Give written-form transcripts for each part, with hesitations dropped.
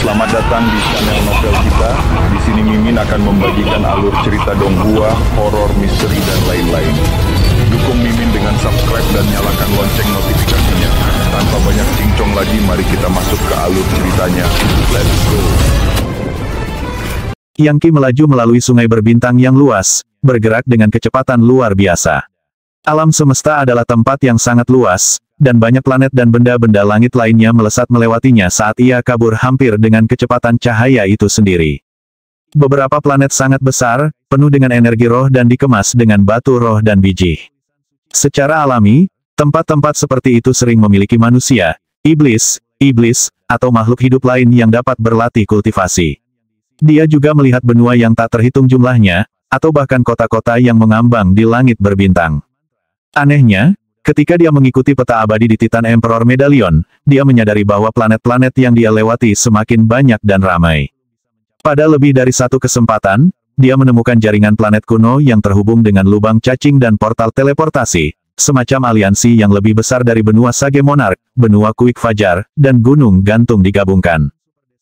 Selamat datang di channel novel kita. Di sini Mimin akan membagikan alur cerita donghua, horor, misteri, dan lain-lain. Dukung Mimin dengan subscribe dan nyalakan lonceng notifikasinya. Tanpa banyak cincong lagi, mari kita masuk ke alur ceritanya. Let's go! Yang Qi melaju melalui sungai berbintang yang luas, bergerak dengan kecepatan luar biasa. Alam semesta adalah tempat yang sangat luas, dan banyak planet dan benda-benda langit lainnya melesat melewatinya saat ia kabur hampir dengan kecepatan cahaya itu sendiri. Beberapa planet sangat besar, penuh dengan energi roh dan dikemas dengan batu roh dan biji. Secara alami, tempat-tempat seperti itu sering memiliki manusia, iblis, atau makhluk hidup lain yang dapat berlatih kultivasi. Dia juga melihat benua yang tak terhitung jumlahnya, atau bahkan kota-kota yang mengambang di langit berbintang. Anehnya, ketika dia mengikuti peta abadi di Titan Emperor Medallion, dia menyadari bahwa planet-planet yang dia lewati semakin banyak dan ramai. Pada lebih dari satu kesempatan, dia menemukan jaringan planet kuno yang terhubung dengan lubang cacing dan portal teleportasi, semacam aliansi yang lebih besar dari benua Sage Monarch, benua Kuik Fajar, dan gunung gantung digabungkan.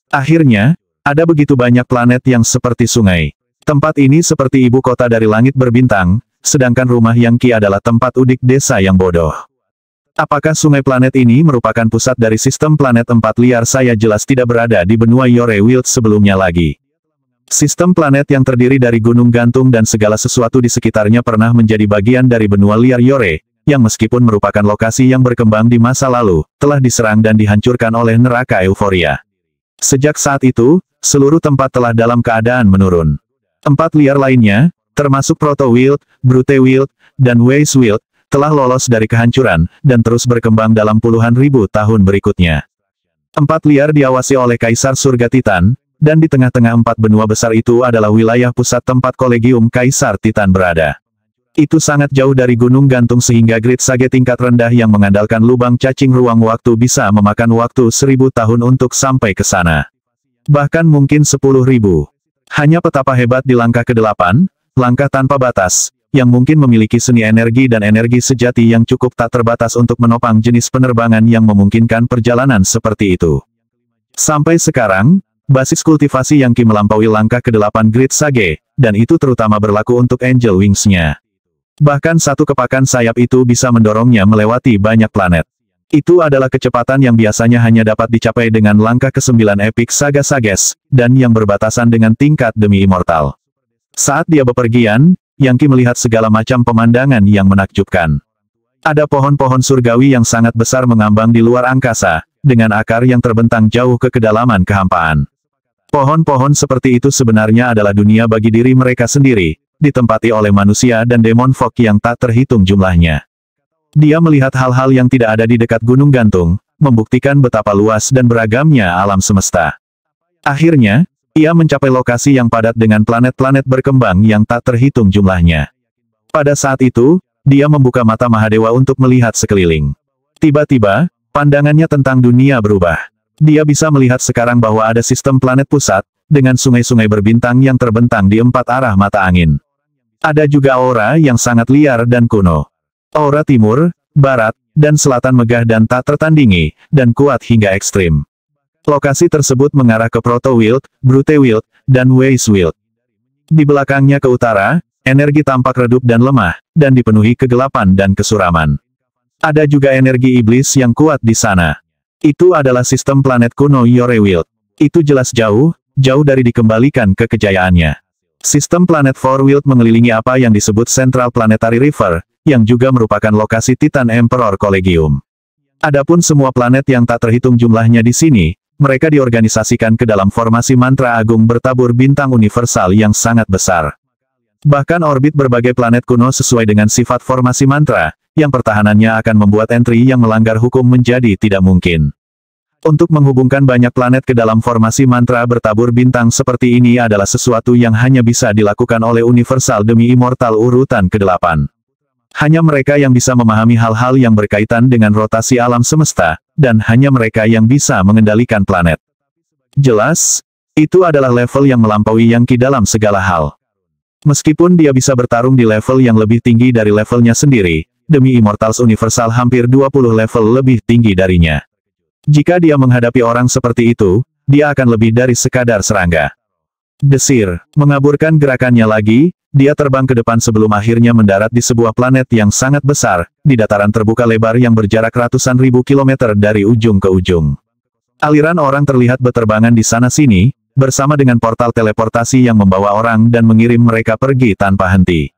Akhirnya, ada begitu banyak planet yang seperti sungai. Tempat ini seperti ibu kota dari langit berbintang, sedangkan rumah Yang Qi adalah tempat udik desa yang bodoh. Apakah sungai planet ini merupakan pusat dari sistem planet empat liar? Saya jelas tidak berada di benua Yore Wild sebelumnya lagi. Sistem planet yang terdiri dari gunung gantung dan segala sesuatu di sekitarnya pernah menjadi bagian dari benua liar Yore, yang meskipun merupakan lokasi yang berkembang di masa lalu, telah diserang dan dihancurkan oleh neraka euforia. Sejak saat itu, seluruh tempat telah dalam keadaan menurun. Tempat liar lainnya, termasuk Proto Wild, Brute Wild, dan Wise Wild, telah lolos dari kehancuran, dan terus berkembang dalam puluhan ribu tahun berikutnya. Tempat liar diawasi oleh Kaisar Surga Titan, dan di tengah-tengah empat benua besar itu adalah wilayah pusat tempat Kolegium Kaisar Titan berada. Itu sangat jauh dari gunung gantung sehingga Grid Sage tingkat rendah yang mengandalkan lubang cacing ruang waktu bisa memakan waktu 1000 tahun untuk sampai ke sana. Bahkan mungkin 10.000. Hanya petapa hebat di langkah ke-8, langkah tanpa batas, yang mungkin memiliki seni energi dan energi sejati yang cukup tak terbatas untuk menopang jenis penerbangan yang memungkinkan perjalanan seperti itu. Sampai sekarang, basis kultivasi Yang Qi melampaui langkah ke-8 Grid Sage, dan itu terutama berlaku untuk Angel Wings-nya. Bahkan satu kepakan sayap itu bisa mendorongnya melewati banyak planet. Itu adalah kecepatan yang biasanya hanya dapat dicapai dengan langkah ke-9 Epic Saga Sages, dan yang berbatasan dengan tingkat demi immortal. Saat dia bepergian, Yang Qi melihat segala macam pemandangan yang menakjubkan. Ada pohon-pohon surgawi yang sangat besar mengambang di luar angkasa, dengan akar yang terbentang jauh ke kedalaman kehampaan. Pohon-pohon seperti itu sebenarnya adalah dunia bagi diri mereka sendiri, ditempati oleh manusia dan demon folk yang tak terhitung jumlahnya. Dia melihat hal-hal yang tidak ada di dekat gunung gantung, membuktikan betapa luas dan beragamnya alam semesta. Akhirnya, ia mencapai lokasi yang padat dengan planet-planet berkembang yang tak terhitung jumlahnya. Pada saat itu, dia membuka mata Mahadewa untuk melihat sekeliling. Tiba-tiba, pandangannya tentang dunia berubah. Dia bisa melihat sekarang bahwa ada sistem planet pusat, dengan sungai-sungai berbintang yang terbentang di 4 arah mata angin. Ada juga aura yang sangat liar dan kuno. Aura timur, barat, dan selatan megah dan tak tertandingi, dan kuat hingga ekstrim. Lokasi tersebut mengarah ke Proto Wild, Brute Wild, dan Wise Wild. Di belakangnya ke utara, energi tampak redup dan lemah, dan dipenuhi kegelapan dan kesuraman. Ada juga energi iblis yang kuat di sana. Itu adalah sistem planet kuno Yore Wild. Itu jelas jauh dari dikembalikan ke kejayaannya. Sistem planet Four Wild mengelilingi apa yang disebut Central Planetary River, yang juga merupakan lokasi Titan Emperor Collegium. Adapun semua planet yang tak terhitung jumlahnya di sini, mereka diorganisasikan ke dalam formasi mantra agung bertabur bintang universal yang sangat besar. Bahkan orbit berbagai planet kuno sesuai dengan sifat formasi mantra, yang pertahanannya akan membuat entry yang melanggar hukum menjadi tidak mungkin. Untuk menghubungkan banyak planet ke dalam formasi mantra bertabur bintang seperti ini adalah sesuatu yang hanya bisa dilakukan oleh universal demi immortal urutan ke-8. Hanya mereka yang bisa memahami hal-hal yang berkaitan dengan rotasi alam semesta, dan hanya mereka yang bisa mengendalikan planet. Jelas, itu adalah level yang melampaui Yang Qi dalam segala hal. Meskipun dia bisa bertarung di level yang lebih tinggi dari levelnya sendiri, demi Immortals Universal hampir 20 level lebih tinggi darinya. Jika dia menghadapi orang seperti itu, dia akan lebih dari sekadar serangga. Desir, mengaburkan gerakannya lagi, dia terbang ke depan sebelum akhirnya mendarat di sebuah planet yang sangat besar, di dataran terbuka lebar yang berjarak ratusan ribu kilometer dari ujung ke ujung. Aliran orang terlihat berterbangan di sana-sini, bersama dengan portal teleportasi yang membawa orang dan mengirim mereka pergi tanpa henti.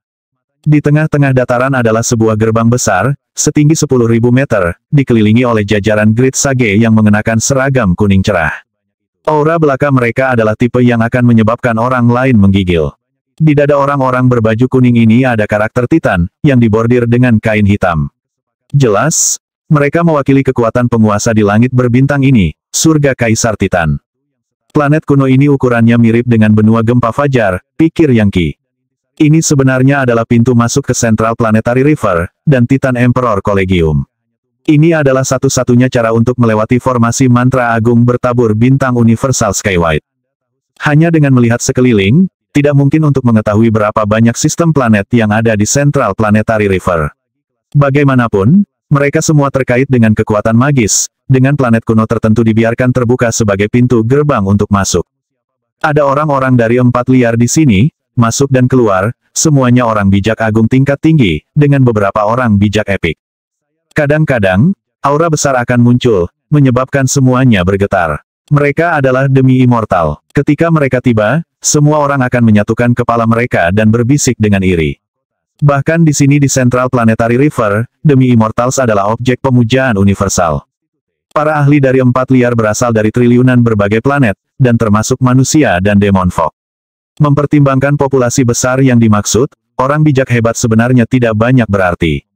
Di tengah-tengah dataran adalah sebuah gerbang besar, setinggi 10.000 meter, dikelilingi oleh jajaran Grid Sage yang mengenakan seragam kuning cerah. Aura belaka mereka adalah tipe yang akan menyebabkan orang lain menggigil. Di dada orang-orang berbaju kuning ini ada karakter Titan, yang dibordir dengan kain hitam. Jelas, mereka mewakili kekuatan penguasa di langit berbintang ini, surga Kaisar Titan. Planet kuno ini ukurannya mirip dengan benua gempa fajar, pikir Yangki. Ini sebenarnya adalah pintu masuk ke Central Planetary River, dan Titan Emperor Collegium. Ini adalah satu-satunya cara untuk melewati formasi mantra agung bertabur bintang Universal Skywide. Hanya dengan melihat sekeliling, tidak mungkin untuk mengetahui berapa banyak sistem planet yang ada di Central Planetary River. Bagaimanapun, mereka semua terkait dengan kekuatan magis, dengan planet kuno tertentu dibiarkan terbuka sebagai pintu gerbang untuk masuk. Ada orang-orang dari 4 liar di sini, masuk dan keluar, semuanya orang bijak agung tingkat tinggi, dengan beberapa orang bijak epik. Kadang-kadang, aura besar akan muncul, menyebabkan semuanya bergetar. Mereka adalah demi immortal. Ketika mereka tiba, semua orang akan menyatukan kepala mereka dan berbisik dengan iri. Bahkan di sini di Central Planetary River, demi immortals adalah objek pemujaan universal. Para ahli dari 4 liar berasal dari triliunan berbagai planet, dan termasuk manusia dan demon folk. Mempertimbangkan populasi besar yang dimaksud, orang bijak hebat sebenarnya tidak banyak berarti.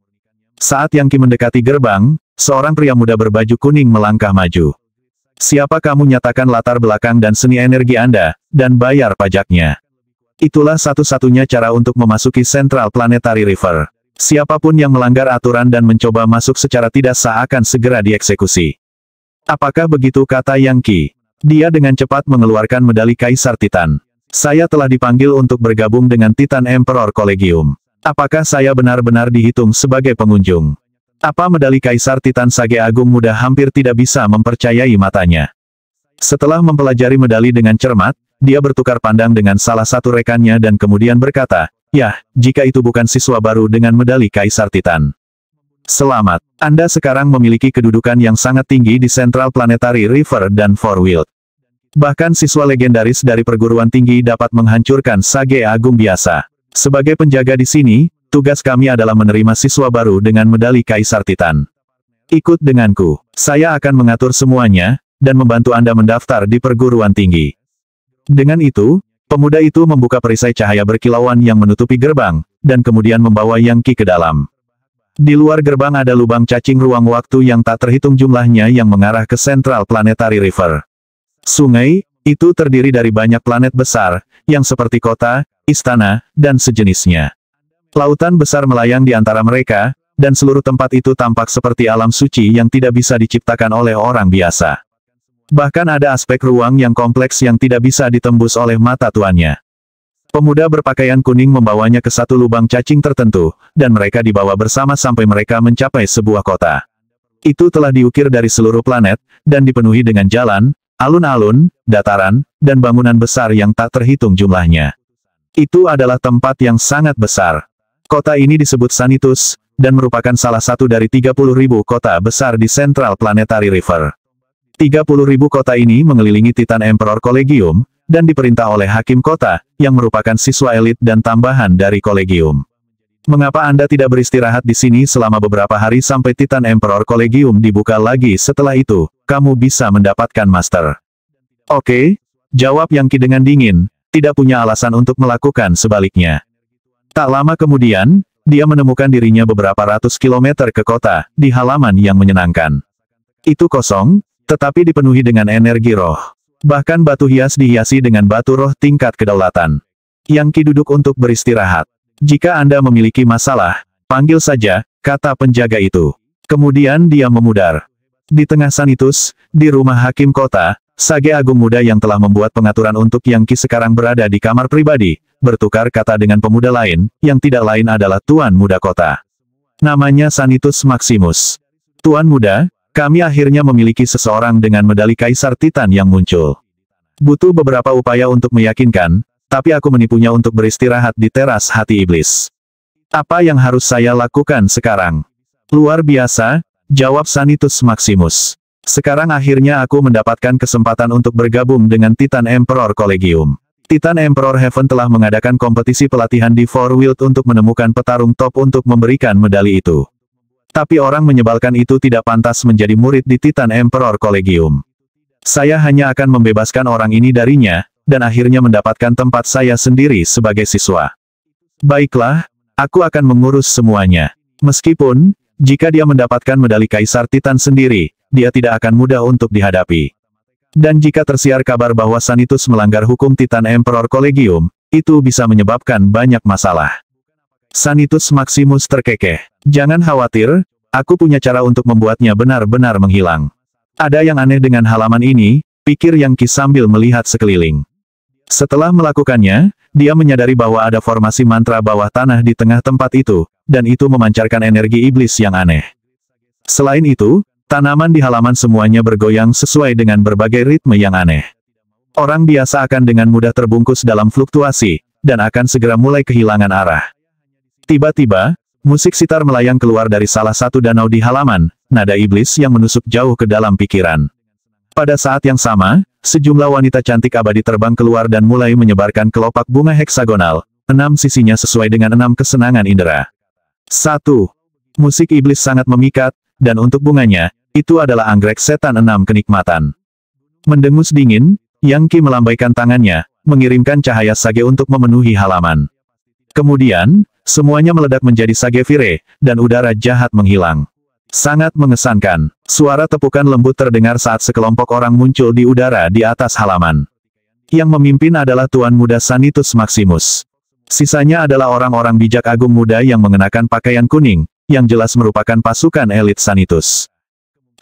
Saat Yangki mendekati gerbang, seorang pria muda berbaju kuning melangkah maju. Siapa kamu, nyatakan latar belakang dan seni energi Anda, dan bayar pajaknya. Itulah satu-satunya cara untuk memasuki Central Planetary River. Siapapun yang melanggar aturan dan mencoba masuk secara tidak sah akan segera dieksekusi. Apakah begitu, kata Yangki. Dia dengan cepat mengeluarkan medali Kaisar Titan. Saya telah dipanggil untuk bergabung dengan Titan Emperor Collegium. Apakah saya benar-benar dihitung sebagai pengunjung? Apa medali Kaisar Titan Sage Agung muda hampir tidak bisa mempercayai matanya. Setelah mempelajari medali dengan cermat, dia bertukar pandang dengan salah satu rekannya dan kemudian berkata, "Yah, jika itu bukan siswa baru dengan medali Kaisar Titan. Selamat, Anda sekarang memiliki kedudukan yang sangat tinggi di Central Planetary River dan Forwild. Bahkan siswa legendaris dari perguruan tinggi dapat menghancurkan Sage Agung biasa. Sebagai penjaga di sini, tugas kami adalah menerima siswa baru dengan medali Kaisar Titan. Ikut denganku. Saya akan mengatur semuanya, dan membantu Anda mendaftar di perguruan tinggi." Dengan itu, pemuda itu membuka perisai cahaya berkilauan yang menutupi gerbang, dan kemudian membawa Yangki ke dalam. Di luar gerbang ada lubang cacing ruang waktu yang tak terhitung jumlahnya yang mengarah ke Central Planetary River. Sungai, itu terdiri dari banyak planet besar, yang seperti kota, istana, dan sejenisnya. Lautan besar melayang di antara mereka, dan seluruh tempat itu tampak seperti alam suci yang tidak bisa diciptakan oleh orang biasa. Bahkan ada aspek ruang yang kompleks yang tidak bisa ditembus oleh mata tuannya. Pemuda berpakaian kuning membawanya ke satu lubang cacing tertentu, dan mereka dibawa bersama sampai mereka mencapai sebuah kota. Itu telah diukir dari seluruh planet, dan dipenuhi dengan jalan, alun-alun, dataran, dan bangunan besar yang tak terhitung jumlahnya. Itu adalah tempat yang sangat besar. Kota ini disebut Sanitus, dan merupakan salah satu dari 30.000 kota besar di Central Planetary River. 30.000 kota ini mengelilingi Titan Emperor Collegium, dan diperintah oleh Hakim Kota, yang merupakan siswa elit dan tambahan dari Collegium. Mengapa Anda tidak beristirahat di sini selama beberapa hari sampai Titan Emperor Collegium dibuka lagi? Setelah itu, kamu bisa mendapatkan master. Oke, jawab Yangki dengan dingin, tidak punya alasan untuk melakukan sebaliknya. Tak lama kemudian, dia menemukan dirinya beberapa ratus kilometer ke kota, di halaman yang menyenangkan. Itu kosong, tetapi dipenuhi dengan energi roh. Bahkan batu hias dihiasi dengan batu roh tingkat kedaulatan. Yangki duduk untuk beristirahat. Jika Anda memiliki masalah, panggil saja, kata penjaga itu. Kemudian dia memudar. Di tengah Sanitus, di rumah Hakim Kota, Sage Agung Muda yang telah membuat pengaturan untuk Yangki sekarang berada di kamar pribadi, bertukar kata dengan pemuda lain, yang tidak lain adalah Tuan Muda Kota. Namanya Sanitus Maximus. Tuan Muda, kami akhirnya memiliki seseorang dengan medali Kaisar Titan yang muncul. Butuh beberapa upaya untuk meyakinkan, tapi aku menipunya untuk beristirahat di teras hati iblis. Apa yang harus saya lakukan sekarang? Luar biasa, jawab Sanitus Maximus. Sekarang akhirnya aku mendapatkan kesempatan untuk bergabung dengan Titan Emperor Collegium. Titan Emperor Heaven telah mengadakan kompetisi pelatihan di Four World untuk menemukan petarung top untuk memberikan medali itu. Tapi orang menyebalkan itu tidak pantas menjadi murid di Titan Emperor Collegium. Saya hanya akan membebaskan orang ini darinya, dan akhirnya mendapatkan tempat saya sendiri sebagai siswa. Baiklah, aku akan mengurus semuanya. Meskipun, jika dia mendapatkan medali Kaisar Titan sendiri, dia tidak akan mudah untuk dihadapi. Dan jika tersiar kabar bahwa Sanitus melanggar hukum Titan Emperor Collegium, itu bisa menyebabkan banyak masalah. Sanitus Maximus terkekeh. Jangan khawatir, aku punya cara untuk membuatnya benar-benar menghilang. Ada yang aneh dengan halaman ini, pikir Yang Qi sambil melihat sekeliling. Setelah melakukannya, dia menyadari bahwa ada formasi mantra bawah tanah di tengah tempat itu, dan itu memancarkan energi iblis yang aneh. Selain itu, tanaman di halaman semuanya bergoyang sesuai dengan berbagai ritme yang aneh. Orang biasa akan dengan mudah terbungkus dalam fluktuasi, dan akan segera mulai kehilangan arah. Tiba-tiba, musik sitar melayang keluar dari salah satu danau di halaman, nada iblis yang menusuk jauh ke dalam pikiran. Pada saat yang sama, sejumlah wanita cantik abadi terbang keluar dan mulai menyebarkan kelopak bunga heksagonal, 6 sisinya sesuai dengan 6 kesenangan indera. 1. Musik iblis sangat memikat, dan untuk bunganya, itu adalah anggrek setan 6 kenikmatan. Mendengus dingin, Yang Qi melambaikan tangannya, mengirimkan cahaya sage untuk memenuhi halaman. Kemudian, semuanya meledak menjadi sage vire, dan udara jahat menghilang. Sangat mengesankan. Suara tepukan lembut terdengar saat sekelompok orang muncul di udara di atas halaman. Yang memimpin adalah Tuan Muda Sanitus Maximus. Sisanya adalah orang-orang bijak agung muda yang mengenakan pakaian kuning, yang jelas merupakan pasukan elit Sanitus.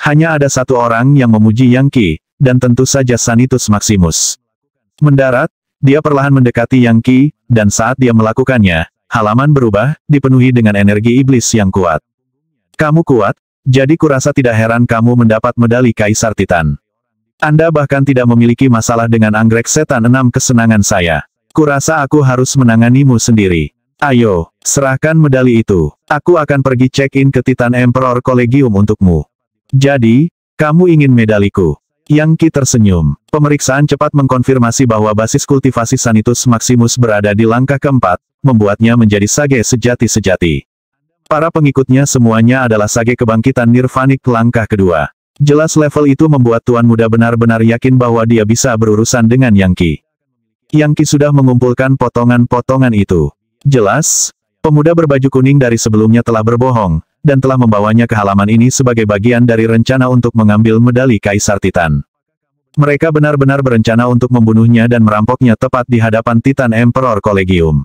Hanya ada satu orang yang memuji Yang Qi, dan tentu saja Sanitus Maximus. Mendarat, dia perlahan mendekati Yang Qi, dan saat dia melakukannya, halaman berubah, dipenuhi dengan energi iblis yang kuat. Kamu kuat, jadi kurasa tidak heran kamu mendapat medali Kaisar Titan. Anda bahkan tidak memiliki masalah dengan anggrek setan 6 kesenangan saya. Kurasa aku harus menanganimu sendiri. Ayo, serahkan medali itu. Aku akan pergi check-in ke Titan Emperor Collegium untukmu. Jadi, kamu ingin medaliku? Yang Qi tersenyum. Pemeriksaan cepat mengkonfirmasi bahwa basis kultivasi Sanitus Maximus berada di langkah keempat, membuatnya menjadi sage sejati-sejati. Para pengikutnya semuanya adalah sage kebangkitan nirvanik langkah kedua. Jelas level itu membuat Tuan Muda benar-benar yakin bahwa dia bisa berurusan dengan Yang Qi. Yang Qi sudah mengumpulkan potongan-potongan itu. Jelas, pemuda berbaju kuning dari sebelumnya telah berbohong, dan telah membawanya ke halaman ini sebagai bagian dari rencana untuk mengambil medali Kaisar Titan. Mereka benar-benar berencana untuk membunuhnya dan merampoknya tepat di hadapan Titan Emperor Collegium.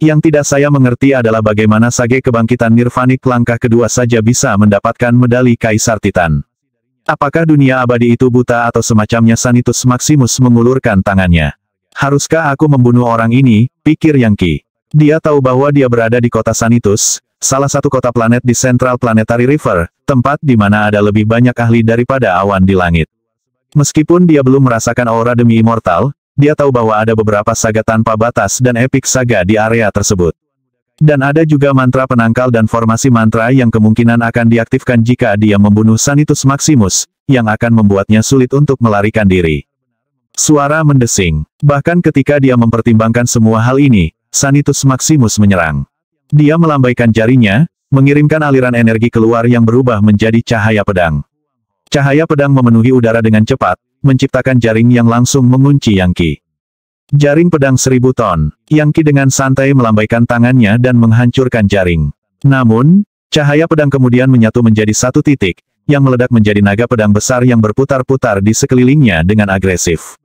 Yang tidak saya mengerti adalah bagaimana sage kebangkitan nirvanik langkah kedua saja bisa mendapatkan medali Kaisar Titan. Apakah dunia abadi itu buta atau semacamnya? Sanitus Maximus mengulurkan tangannya. Haruskah aku membunuh orang ini, pikir Yang Qi. Dia tahu bahwa dia berada di kota Sanitus, salah satu kota planet di Central Planetary River, tempat di mana ada lebih banyak ahli daripada awan di langit. Meskipun dia belum merasakan aura demi immortal, dia tahu bahwa ada beberapa saga tanpa batas dan epic saga di area tersebut. Dan ada juga mantra penangkal dan formasi mantra yang kemungkinan akan diaktifkan jika dia membunuh Sanitus Maximus, yang akan membuatnya sulit untuk melarikan diri. Suara mendesing. Bahkan ketika dia mempertimbangkan semua hal ini, Sanitus Maximus menyerang. Dia melambaikan jarinya, mengirimkan aliran energi keluar yang berubah menjadi cahaya pedang. Cahaya pedang memenuhi udara dengan cepat, menciptakan jaring yang langsung mengunci Yang Qi. Jaring pedang 1000 ton. Yang Qi dengan santai melambaikan tangannya dan menghancurkan jaring. Namun, cahaya pedang kemudian menyatu menjadi satu titik, yang meledak menjadi naga pedang besar yang berputar-putar di sekelilingnya dengan agresif.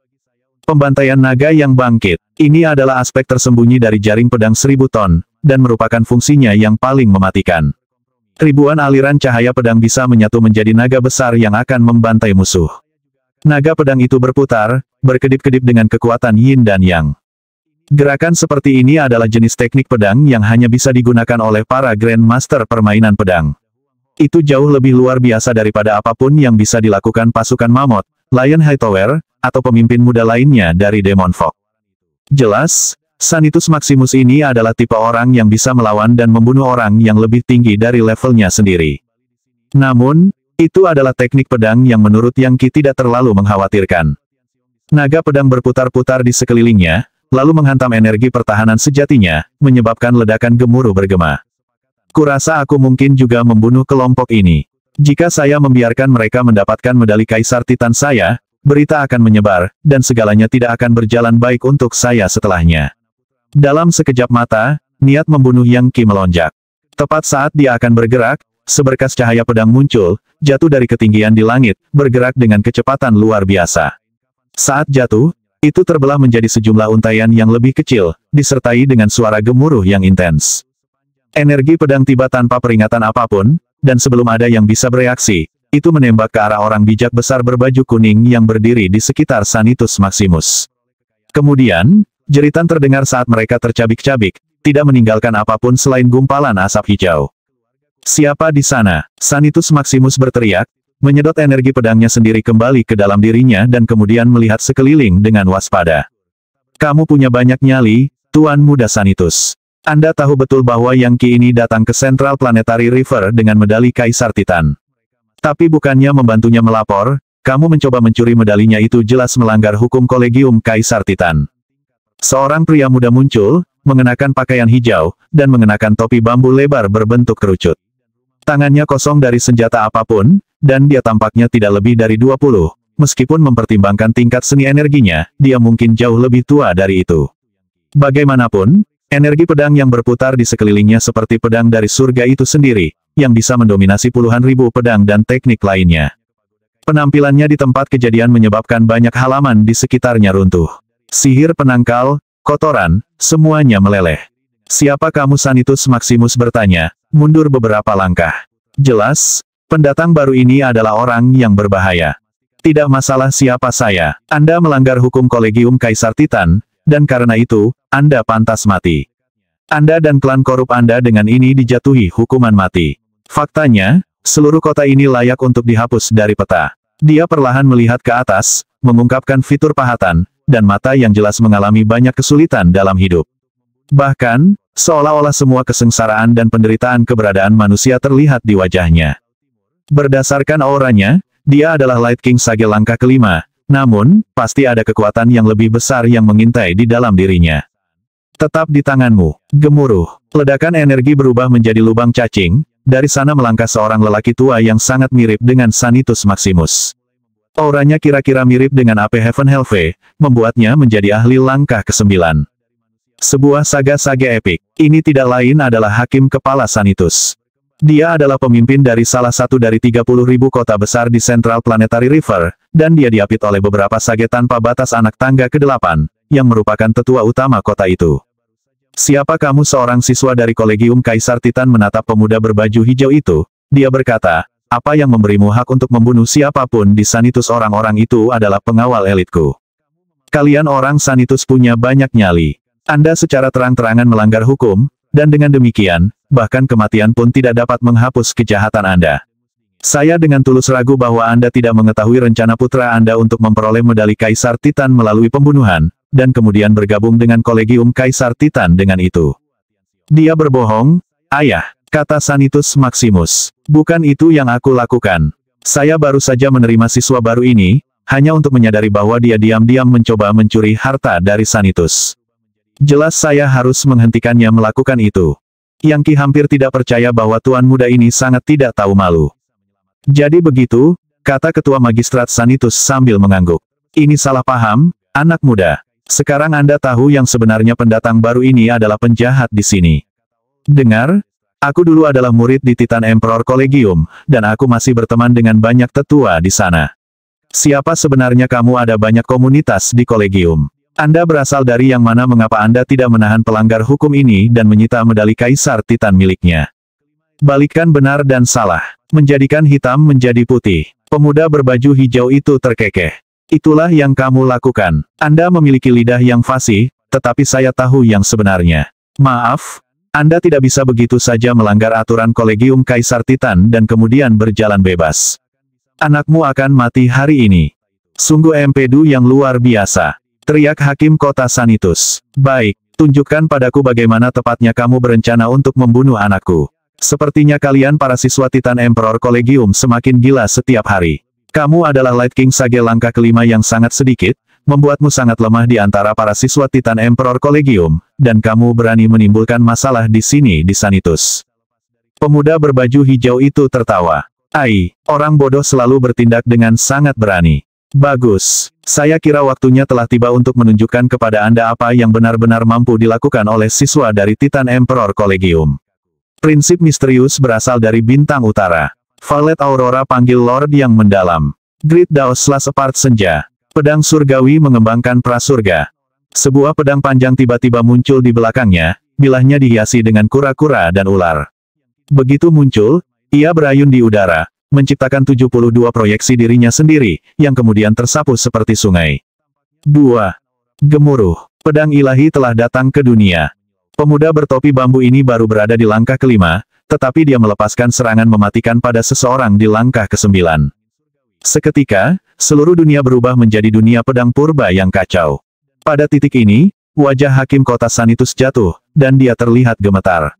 Pembantaian naga yang bangkit. Ini adalah aspek tersembunyi dari jaring pedang 1000 ton, dan merupakan fungsinya yang paling mematikan. Ribuan aliran cahaya pedang bisa menyatu menjadi naga besar yang akan membantai musuh. Naga pedang itu berputar, berkedip-kedip dengan kekuatan yin dan yang. Gerakan seperti ini adalah jenis teknik pedang yang hanya bisa digunakan oleh para Grandmaster permainan pedang. Itu jauh lebih luar biasa daripada apapun yang bisa dilakukan pasukan Mammoth, Lion Hightower, atau pemimpin muda lainnya dari Demon Fog. Jelas, Sanitus Maximus ini adalah tipe orang yang bisa melawan dan membunuh orang yang lebih tinggi dari levelnya sendiri. Namun, itu adalah teknik pedang yang menurut Yang Qi tidak terlalu mengkhawatirkan. Naga pedang berputar-putar di sekelilingnya, lalu menghantam energi pertahanan sejatinya, menyebabkan ledakan gemuruh bergema. Kurasa aku mungkin juga membunuh kelompok ini. Jika saya membiarkan mereka mendapatkan medali Kaisar Titan saya, berita akan menyebar, dan segalanya tidak akan berjalan baik untuk saya setelahnya. Dalam sekejap mata, niat membunuh Yang Qi melonjak. Tepat saat dia akan bergerak, seberkas cahaya pedang muncul, jatuh dari ketinggian di langit, bergerak dengan kecepatan luar biasa. Saat jatuh, itu terbelah menjadi sejumlah untaian yang lebih kecil, disertai dengan suara gemuruh yang intens. Energi pedang tiba tanpa peringatan apapun, dan sebelum ada yang bisa bereaksi, itu menembak ke arah orang bijak besar berbaju kuning yang berdiri di sekitar Sanitus Maximus. Kemudian, jeritan terdengar saat mereka tercabik-cabik, tidak meninggalkan apapun selain gumpalan asap hijau. "Siapa di sana?" Sanitus Maximus berteriak, menyedot energi pedangnya sendiri kembali ke dalam dirinya dan kemudian melihat sekeliling dengan waspada. "Kamu punya banyak nyali, Tuan Muda Sanitus. Anda tahu betul bahwa Yang Qi ini datang ke Central Planetary River dengan medali Kaisar Titan. Tapi bukannya membantunya melapor, kamu mencoba mencuri medalinya itu jelas melanggar hukum Kolegium Kaisar Titan." Seorang pria muda muncul, mengenakan pakaian hijau, dan mengenakan topi bambu lebar berbentuk kerucut. Tangannya kosong dari senjata apapun, dan dia tampaknya tidak lebih dari 20, meskipun mempertimbangkan tingkat seni energinya, dia mungkin jauh lebih tua dari itu. Bagaimanapun, energi pedang yang berputar di sekelilingnya seperti pedang dari surga itu sendiri, yang bisa mendominasi puluhan ribu pedang dan teknik lainnya. Penampilannya di tempat kejadian menyebabkan banyak halaman di sekitarnya runtuh. Sihir penangkal, kotoran, semuanya meleleh. "Siapa kamu?" Sanitus Maximus bertanya, mundur beberapa langkah. Jelas, pendatang baru ini adalah orang yang berbahaya. "Tidak masalah siapa saya. Anda melanggar hukum Kolegium Kaisar Titan, dan karena itu, Anda pantas mati. Anda dan klan korup Anda dengan ini dijatuhi hukuman mati. Faktanya, seluruh kota ini layak untuk dihapus dari peta." Dia perlahan melihat ke atas, mengungkapkan fitur pahatan, dan mata yang jelas mengalami banyak kesulitan dalam hidup. Bahkan, seolah-olah semua kesengsaraan dan penderitaan keberadaan manusia terlihat di wajahnya. Berdasarkan auranya, dia adalah Light King Sage langkah kelima, namun, pasti ada kekuatan yang lebih besar yang mengintai di dalam dirinya. "Tetap di tanganmu." Gemuruh. Ledakan energi berubah menjadi lubang cacing, dari sana melangkah seorang lelaki tua yang sangat mirip dengan Sanitus Maximus. Auranya kira-kira mirip dengan AP Heaven Helve, membuatnya menjadi ahli langkah ke-9. Sebuah saga sage epik. Ini tidak lain adalah Hakim Kepala Sanitus. Dia adalah pemimpin dari salah satu dari 30.000 kota besar di Central Planetary River, dan dia diapit oleh beberapa sage tanpa batas anak tangga ke-8, yang merupakan tetua utama kota itu. "Siapa kamu?" Seorang siswa dari Kolegium Kaisar Titan menatap pemuda berbaju hijau itu. Dia berkata, "Apa yang memberimu hak untuk membunuh siapapun di Sanitus?" "Orang-orang itu adalah pengawal elitku. Kalian orang Sanitus punya banyak nyali. Anda secara terang-terangan melanggar hukum, dan dengan demikian, bahkan kematian pun tidak dapat menghapus kejahatan Anda. Saya dengan tulus ragu bahwa Anda tidak mengetahui rencana putra Anda untuk memperoleh medali Kaisar Titan melalui pembunuhan, dan kemudian bergabung dengan Kolegium Kaisar Titan dengan itu." "Dia berbohong, Ayah," kata Sanitus Maximus. "Bukan itu yang aku lakukan. Saya baru saja menerima siswa baru ini, hanya untuk menyadari bahwa dia diam-diam mencoba mencuri harta dari Sanitus. Jelas saya harus menghentikannya melakukan itu." Yang Qi hampir tidak percaya bahwa tuan muda ini sangat tidak tahu malu. "Jadi begitu," kata ketua magistrat Sanitus sambil mengangguk. "Ini salah paham, anak muda. Sekarang Anda tahu yang sebenarnya pendatang baru ini adalah penjahat di sini. Dengar, aku dulu adalah murid di Titan Emperor Collegium, dan aku masih berteman dengan banyak tetua di sana. Siapa sebenarnya kamu? Ada banyak komunitas di Collegium. Anda berasal dari yang mana? Mengapa Anda tidak menahan pelanggar hukum ini dan menyita medali Kaisar Titan miliknya? Balikkan benar dan salah. Menjadikan hitam menjadi putih." Pemuda berbaju hijau itu terkekeh. "Itulah yang kamu lakukan. Anda memiliki lidah yang fasih, tetapi saya tahu yang sebenarnya. Maaf, Anda tidak bisa begitu saja melanggar aturan Kolegium Kaisar Titan dan kemudian berjalan bebas. Anakmu akan mati hari ini. Sungguh empedu yang luar biasa, teriak Hakim Kota Sanitus. Baik, tunjukkan padaku bagaimana tepatnya kamu berencana untuk membunuh anakku. Sepertinya kalian para siswa Titan Emperor Kolegium semakin gila setiap hari. Kamu adalah Light King Sage langkah kelima yang sangat sedikit, membuatmu sangat lemah di antara para siswa Titan Emperor Kolegium, dan kamu berani menimbulkan masalah di sini di Sanitus. Pemuda berbaju hijau itu tertawa. Ai, orang bodoh selalu bertindak dengan sangat berani. Bagus, saya kira waktunya telah tiba untuk menunjukkan kepada Anda apa yang benar-benar mampu dilakukan oleh siswa dari Titan Emperor Kolegium. Prinsip misterius berasal dari bintang utara. Violet Aurora panggil Lord yang mendalam. Great Daos Slash Apart Senja. Pedang surgawi mengembangkan prasurga. Sebuah pedang panjang tiba-tiba muncul di belakangnya, bilahnya dihiasi dengan kura-kura dan ular. Begitu muncul, ia berayun di udara, menciptakan 72 proyeksi dirinya sendiri, yang kemudian tersapu seperti sungai. 2. Gemuruh. Pedang ilahi telah datang ke dunia. Pemuda bertopi bambu ini baru berada di langkah kelima, tetapi dia melepaskan serangan mematikan pada seseorang di langkah ke-9. Seketika, seluruh dunia berubah menjadi dunia pedang purba yang kacau. Pada titik ini, wajah Hakim Kota Sanitus jatuh, dan dia terlihat gemetar.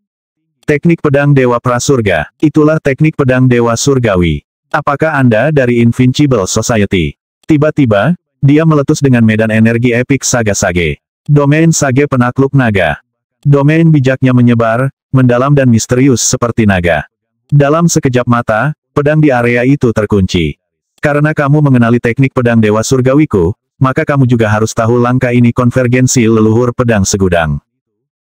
Teknik pedang Dewa Prasurga, itulah teknik pedang Dewa Surgawi. Apakah Anda dari Invincible Society? Tiba-tiba, dia meletus dengan medan energi epik Saga Sage. Domain Sage penakluk naga. Domain bijaknya menyebar, mendalam dan misterius seperti naga. Dalam sekejap mata, pedang di area itu terkunci. Karena kamu mengenali teknik pedang Dewa Surgawiku, maka kamu juga harus tahu langkah ini konvergensi leluhur pedang segudang.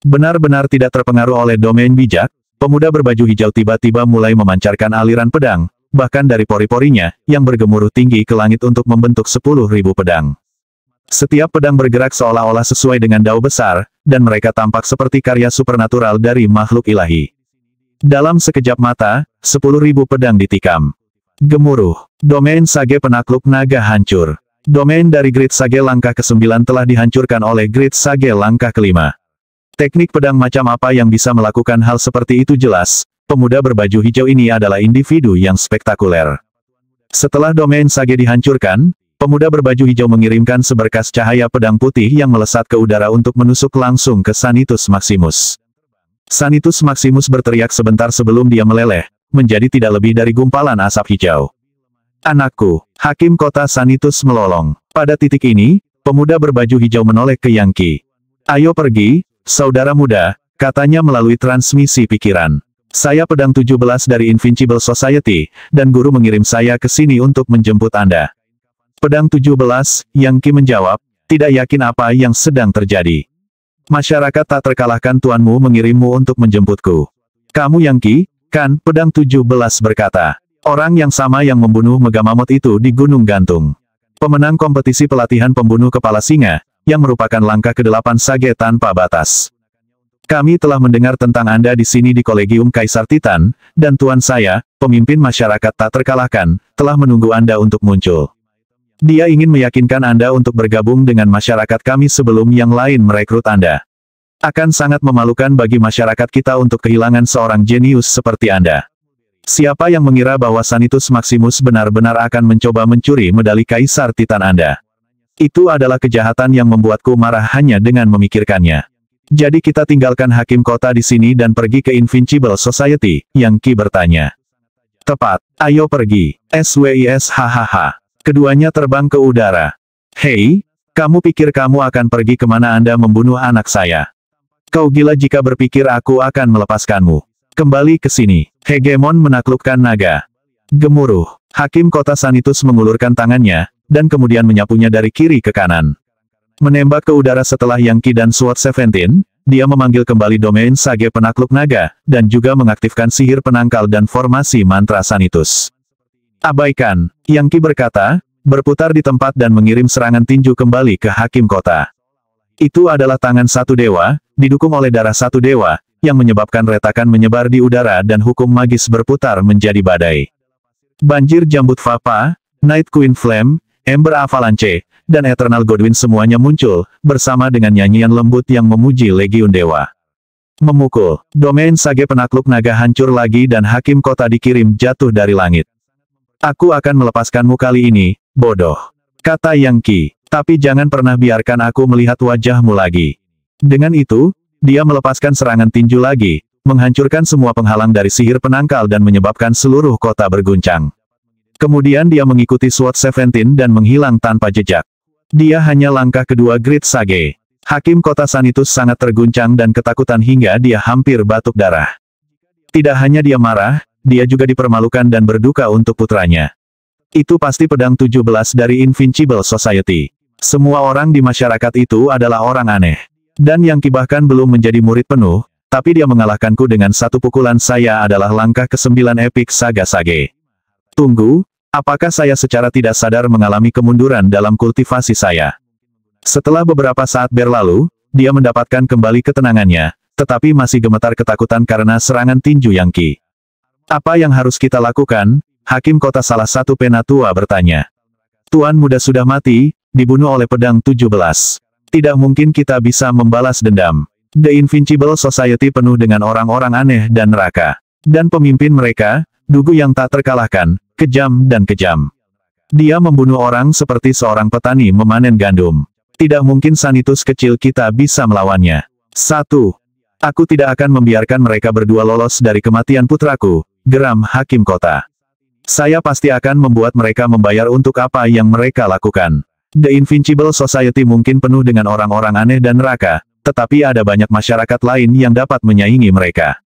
Benar-benar tidak terpengaruh oleh domain bijak, pemuda berbaju hijau tiba-tiba mulai memancarkan aliran pedang, bahkan dari pori-porinya, yang bergemuruh tinggi ke langit untuk membentuk 10.000 pedang. Setiap pedang bergerak seolah-olah sesuai dengan dao besar, dan mereka tampak seperti karya supernatural dari makhluk ilahi. Dalam sekejap mata, 10.000 pedang ditikam. Gemuruh. Domain Sage penakluk naga hancur. Domain dari Great Sage langkah ke-9 telah dihancurkan oleh Great Sage langkah ke-5. Teknik pedang macam apa yang bisa melakukan hal seperti itu jelas, pemuda berbaju hijau ini adalah individu yang spektakuler. Setelah domain Sage dihancurkan, pemuda berbaju hijau mengirimkan seberkas cahaya pedang putih yang melesat ke udara untuk menusuk langsung ke Sanitus Maximus. Sanitus Maximus berteriak sebentar sebelum dia meleleh, menjadi tidak lebih dari gumpalan asap hijau. Anakku, Hakim Kota Sanitus melolong. Pada titik ini, pemuda berbaju hijau menoleh ke Yangki. Ayo pergi, saudara muda, katanya melalui transmisi pikiran. Saya pedang 17 dari Invincible Society, dan guru mengirim saya ke sini untuk menjemput Anda. Pedang 17, Yangki menjawab, tidak yakin apa yang sedang terjadi. Masyarakat tak terkalahkan tuanmu mengirimmu untuk menjemputku. Kamu Yangki, kan? Pedang 17 berkata. Orang yang sama yang membunuh Megamamot itu di Gunung Gantung. Pemenang kompetisi pelatihan pembunuh kepala singa, yang merupakan langkah ke-8 Sage tanpa batas. Kami telah mendengar tentang Anda di sini di Kolegium Kaisar Titan, dan tuan saya, pemimpin masyarakat tak terkalahkan, telah menunggu Anda untuk muncul. Dia ingin meyakinkan Anda untuk bergabung dengan masyarakat kami sebelum yang lain merekrut Anda. Akan sangat memalukan bagi masyarakat kita untuk kehilangan seorang jenius seperti Anda. Siapa yang mengira bahwa Sanitus Maximus benar-benar akan mencoba mencuri medali Kaisar Titan Anda? Itu adalah kejahatan yang membuatku marah hanya dengan memikirkannya. Jadi kita tinggalkan Hakim Kota di sini dan pergi ke Invincible Society, Yangki bertanya. Tepat, ayo pergi, SWIS hahaha. Keduanya terbang ke udara. Hei, kamu pikir kamu akan pergi kemana Anda membunuh anak saya? Kau gila jika berpikir aku akan melepaskanmu. Kembali ke sini. Hegemon menaklukkan naga. Gemuruh. Hakim Kota Sanitus mengulurkan tangannya, dan kemudian menyapunya dari kiri ke kanan. Menembak ke udara setelah Yangki dan Sword 17, dia memanggil kembali domain Sage penakluk naga, dan juga mengaktifkan sihir penangkal dan formasi mantra Sanitus. Abaikan, Yangki berkata, berputar di tempat dan mengirim serangan tinju kembali ke Hakim Kota. Itu adalah tangan satu dewa, didukung oleh darah satu dewa, yang menyebabkan retakan menyebar di udara dan hukum magis berputar menjadi badai. Banjir Jambut Vapa, Night Queen Flame, Ember Avalanche, dan Eternal Godwin semuanya muncul, bersama dengan nyanyian lembut yang memuji Legiun Dewa. Memukul. Domain Sage penakluk naga hancur lagi dan hakim kota dikirim jatuh dari langit. Aku akan melepaskanmu kali ini, bodoh. Kata Yang Qi. Tapi jangan pernah biarkan aku melihat wajahmu lagi. Dengan itu, dia melepaskan serangan tinju lagi, menghancurkan semua penghalang dari sihir penangkal dan menyebabkan seluruh kota berguncang. Kemudian dia mengikuti Sword 17 dan menghilang tanpa jejak. Dia hanya langkah kedua Great Sage. Hakim kota Sanitus sangat terguncang dan ketakutan hingga dia hampir batuk darah. Tidak hanya dia marah, dia juga dipermalukan dan berduka untuk putranya. Itu pasti pedang 17 dari Invincible Society. Semua orang di masyarakat itu adalah orang aneh. Dan Yang Qi bahkan belum menjadi murid penuh, tapi dia mengalahkanku dengan satu pukulan. Saya adalah langkah ke-9 Epic Saga Sage. Tunggu, apakah saya secara tidak sadar mengalami kemunduran dalam kultivasi saya? Setelah beberapa saat berlalu, dia mendapatkan kembali ketenangannya, tetapi masih gemetar ketakutan karena serangan tinju Yang Qi. Apa yang harus kita lakukan? Hakim kota salah satu penatua bertanya. Tuan muda sudah mati, dibunuh oleh pedang 17. Tidak mungkin kita bisa membalas dendam. The Invincible Society penuh dengan orang-orang aneh dan neraka. Dan pemimpin mereka, dugu yang tak terkalahkan, kejam dan kejam. Dia membunuh orang seperti seorang petani memanen gandum. Tidak mungkin Sanitus kecil kita bisa melawannya. 1. Aku tidak akan membiarkan mereka berdua lolos dari kematian putraku, geram hakim kota. Saya pasti akan membuat mereka membayar untuk apa yang mereka lakukan. The Invincible Society mungkin penuh dengan orang-orang aneh dan neraka, tetapi ada banyak masyarakat lain yang dapat menyaingi mereka.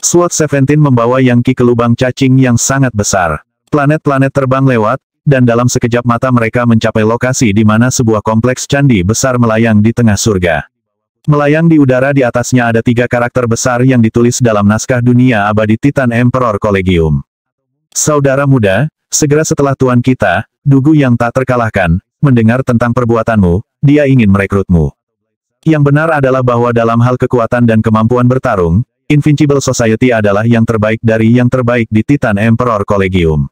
Sword 17 membawa Yang Qi ke lubang cacing yang sangat besar. Planet-planet terbang lewat, dan dalam sekejap mata mereka mencapai lokasi di mana sebuah kompleks candi besar melayang di tengah surga. Melayang di udara di atasnya ada 3 karakter besar yang ditulis dalam naskah dunia abadi Titan Emperor Collegium. Saudara muda, segera setelah tuan kita, dugu yang tak terkalahkan, mendengar tentang perbuatanmu, dia ingin merekrutmu. Yang benar adalah bahwa dalam hal kekuatan dan kemampuan bertarung, Invincible Society adalah yang terbaik dari yang terbaik di Titan Emperor Collegium.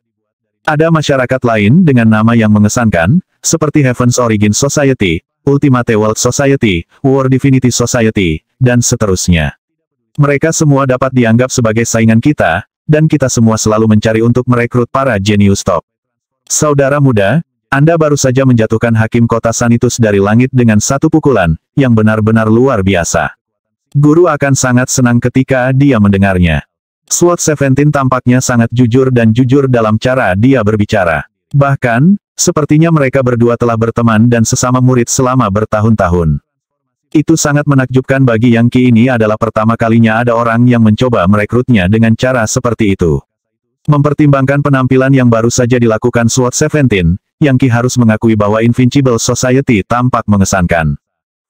Ada masyarakat lain dengan nama yang mengesankan, seperti Heaven's Origin Society, Ultimate World Society, War Divinity Society, dan seterusnya. Mereka semua dapat dianggap sebagai saingan kita, dan kita semua selalu mencari untuk merekrut para jenius top. Saudara muda, Anda baru saja menjatuhkan hakim kota Sanitus dari langit dengan satu pukulan, yang benar-benar luar biasa. Guru akan sangat senang ketika dia mendengarnya. Sword 17 tampaknya sangat jujur dan jujur dalam cara dia berbicara. Bahkan, sepertinya mereka berdua telah berteman dan sesama murid selama bertahun-tahun. Itu sangat menakjubkan bagi Yang Qi. Ini adalah pertama kalinya ada orang yang mencoba merekrutnya dengan cara seperti itu. Mempertimbangkan penampilan yang baru saja dilakukan Sword 17, Yang Qi harus mengakui bahwa Invincible Society tampak mengesankan.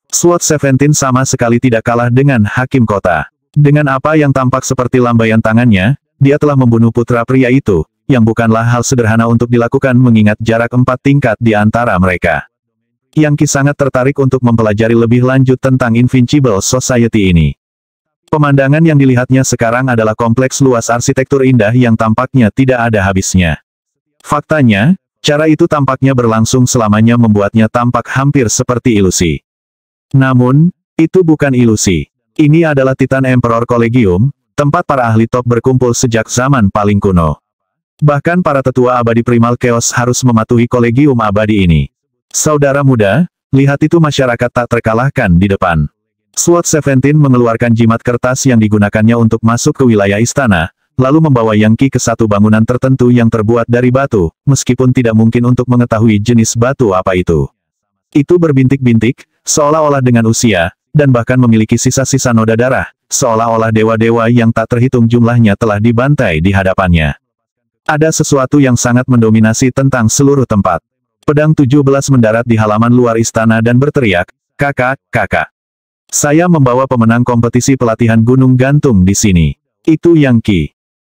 Sword 17 sama sekali tidak kalah dengan hakim kota. Dengan apa yang tampak seperti lambaian tangannya, dia telah membunuh putra pria itu, yang bukanlah hal sederhana untuk dilakukan mengingat jarak 4 tingkat di antara mereka. Yang Qi sangat tertarik untuk mempelajari lebih lanjut tentang Invincible Society ini. Pemandangan yang dilihatnya sekarang adalah kompleks luas arsitektur indah yang tampaknya tidak ada habisnya. Faktanya, cara itu tampaknya berlangsung selamanya membuatnya tampak hampir seperti ilusi. Namun, itu bukan ilusi. Ini adalah Titan Emperor Collegium, tempat para ahli top berkumpul sejak zaman paling kuno. Bahkan para tetua abadi Primal Chaos harus mematuhi Kolegium abadi ini. Saudara muda, lihat itu masyarakat tak terkalahkan di depan. Sword 17 mengeluarkan jimat kertas yang digunakannya untuk masuk ke wilayah istana, lalu membawa Yang Qi ke satu bangunan tertentu yang terbuat dari batu, meskipun tidak mungkin untuk mengetahui jenis batu apa itu. Itu berbintik-bintik, seolah-olah dengan usia, dan bahkan memiliki sisa-sisa noda darah, seolah-olah dewa-dewa yang tak terhitung jumlahnya telah dibantai di hadapannya. Ada sesuatu yang sangat mendominasi tentang seluruh tempat. Pedang 17 mendarat di halaman luar istana dan berteriak, "Kakak, kakak. Saya membawa pemenang kompetisi pelatihan gunung gantung di sini. Itu Yang Qi.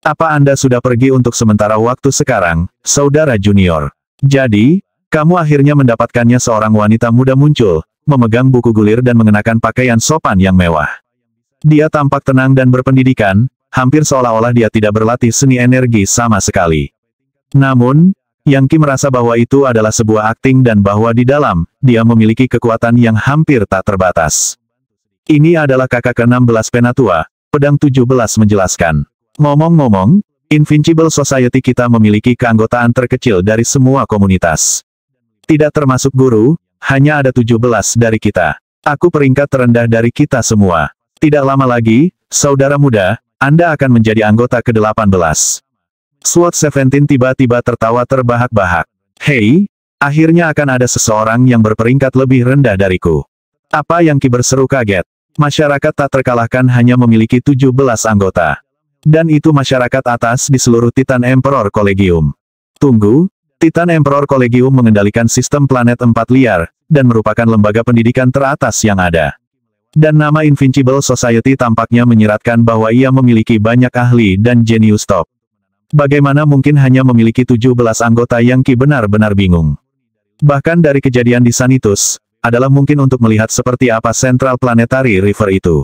Apa Anda sudah pergi untuk sementara waktu sekarang, saudara junior? Jadi, kamu akhirnya mendapatkannya." Seorang wanita muda muncul, memegang buku gulir dan mengenakan pakaian sopan yang mewah. Dia tampak tenang dan berpendidikan, hampir seolah-olah dia tidak berlatih seni energi sama sekali. Namun, Yang Qi merasa bahwa itu adalah sebuah akting dan bahwa di dalam, dia memiliki kekuatan yang hampir tak terbatas. Ini adalah kakak ke-16 Penatua, Pedang 17 menjelaskan. Ngomong-ngomong, Invincible Society kita memiliki keanggotaan terkecil dari semua komunitas. Tidak termasuk guru, hanya ada 17 dari kita. Aku peringkat terendah dari kita semua. Tidak lama lagi, saudara muda, Anda akan menjadi anggota ke-18. SWAT-17 tiba-tiba tertawa terbahak-bahak. Hei, akhirnya akan ada seseorang yang berperingkat lebih rendah dariku. Apa yang Ki berseru kaget? Masyarakat tak terkalahkan hanya memiliki 17 anggota. Dan itu masyarakat atas di seluruh Titan Emperor Collegium. Tunggu, Titan Emperor Collegium mengendalikan sistem planet 4 liar, dan merupakan lembaga pendidikan teratas yang ada. Dan nama Invincible Society tampaknya menyiratkan bahwa ia memiliki banyak ahli dan jenius top. Bagaimana mungkin hanya memiliki 17 anggota? Yang Ki benar-benar bingung. Bahkan dari kejadian di Sanitus, adalah mungkin untuk melihat seperti apa Central Planetary River itu.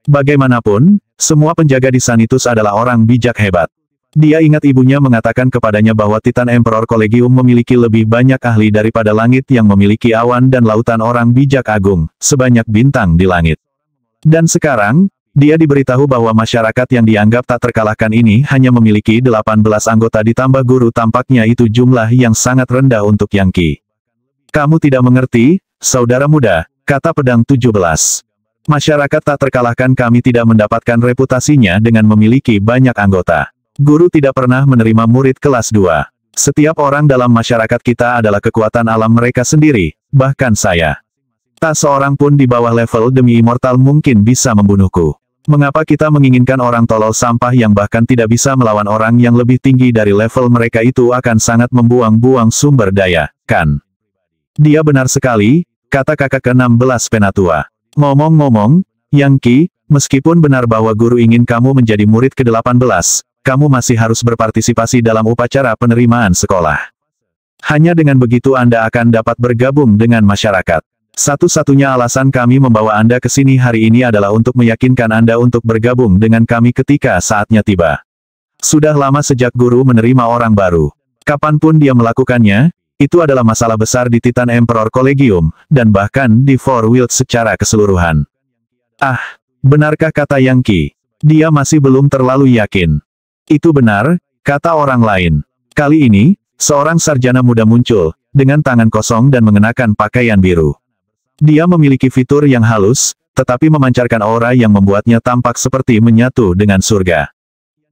Bagaimanapun, semua penjaga di Sanitus adalah orang bijak hebat. Dia ingat ibunya mengatakan kepadanya bahwa Titan Emperor Collegium memiliki lebih banyak ahli daripada langit yang memiliki awan dan lautan orang bijak agung, sebanyak bintang di langit. Dan sekarang, dia diberitahu bahwa masyarakat yang dianggap tak terkalahkan ini hanya memiliki 18 anggota ditambah guru. Tampaknya itu jumlah yang sangat rendah untuk Yang Ki. Kamu tidak mengerti, saudara muda, kata Pedang 17. Masyarakat tak terkalahkan kami tidak mendapatkan reputasinya dengan memiliki banyak anggota. Guru tidak pernah menerima murid kelas 2. Setiap orang dalam masyarakat kita adalah kekuatan alam mereka sendiri, bahkan saya. Tak seorang pun di bawah level demi immortal mungkin bisa membunuhku. Mengapa kita menginginkan orang tolol sampah yang bahkan tidak bisa melawan orang yang lebih tinggi dari level mereka? Itu akan sangat membuang-buang sumber daya, kan? Dia benar sekali, kata kakak ke-16 Penatua. Ngomong-ngomong, Yang Ki, meskipun benar bahwa guru ingin kamu menjadi murid ke-18, kamu masih harus berpartisipasi dalam upacara penerimaan sekolah. Hanya dengan begitu Anda akan dapat bergabung dengan masyarakat. Satu-satunya alasan kami membawa Anda ke sini hari ini adalah untuk meyakinkan Anda untuk bergabung dengan kami ketika saatnya tiba. Sudah lama sejak guru menerima orang baru. Kapanpun dia melakukannya, itu adalah masalah besar di Titan Emperor Collegium, dan bahkan di Four Worlds secara keseluruhan. Ah, benarkah, kata Yang Ki? Dia masih belum terlalu yakin. Itu benar, kata orang lain. Kali ini, seorang sarjana muda muncul, dengan tangan kosong dan mengenakan pakaian biru. Dia memiliki fitur yang halus, tetapi memancarkan aura yang membuatnya tampak seperti menyatu dengan surga.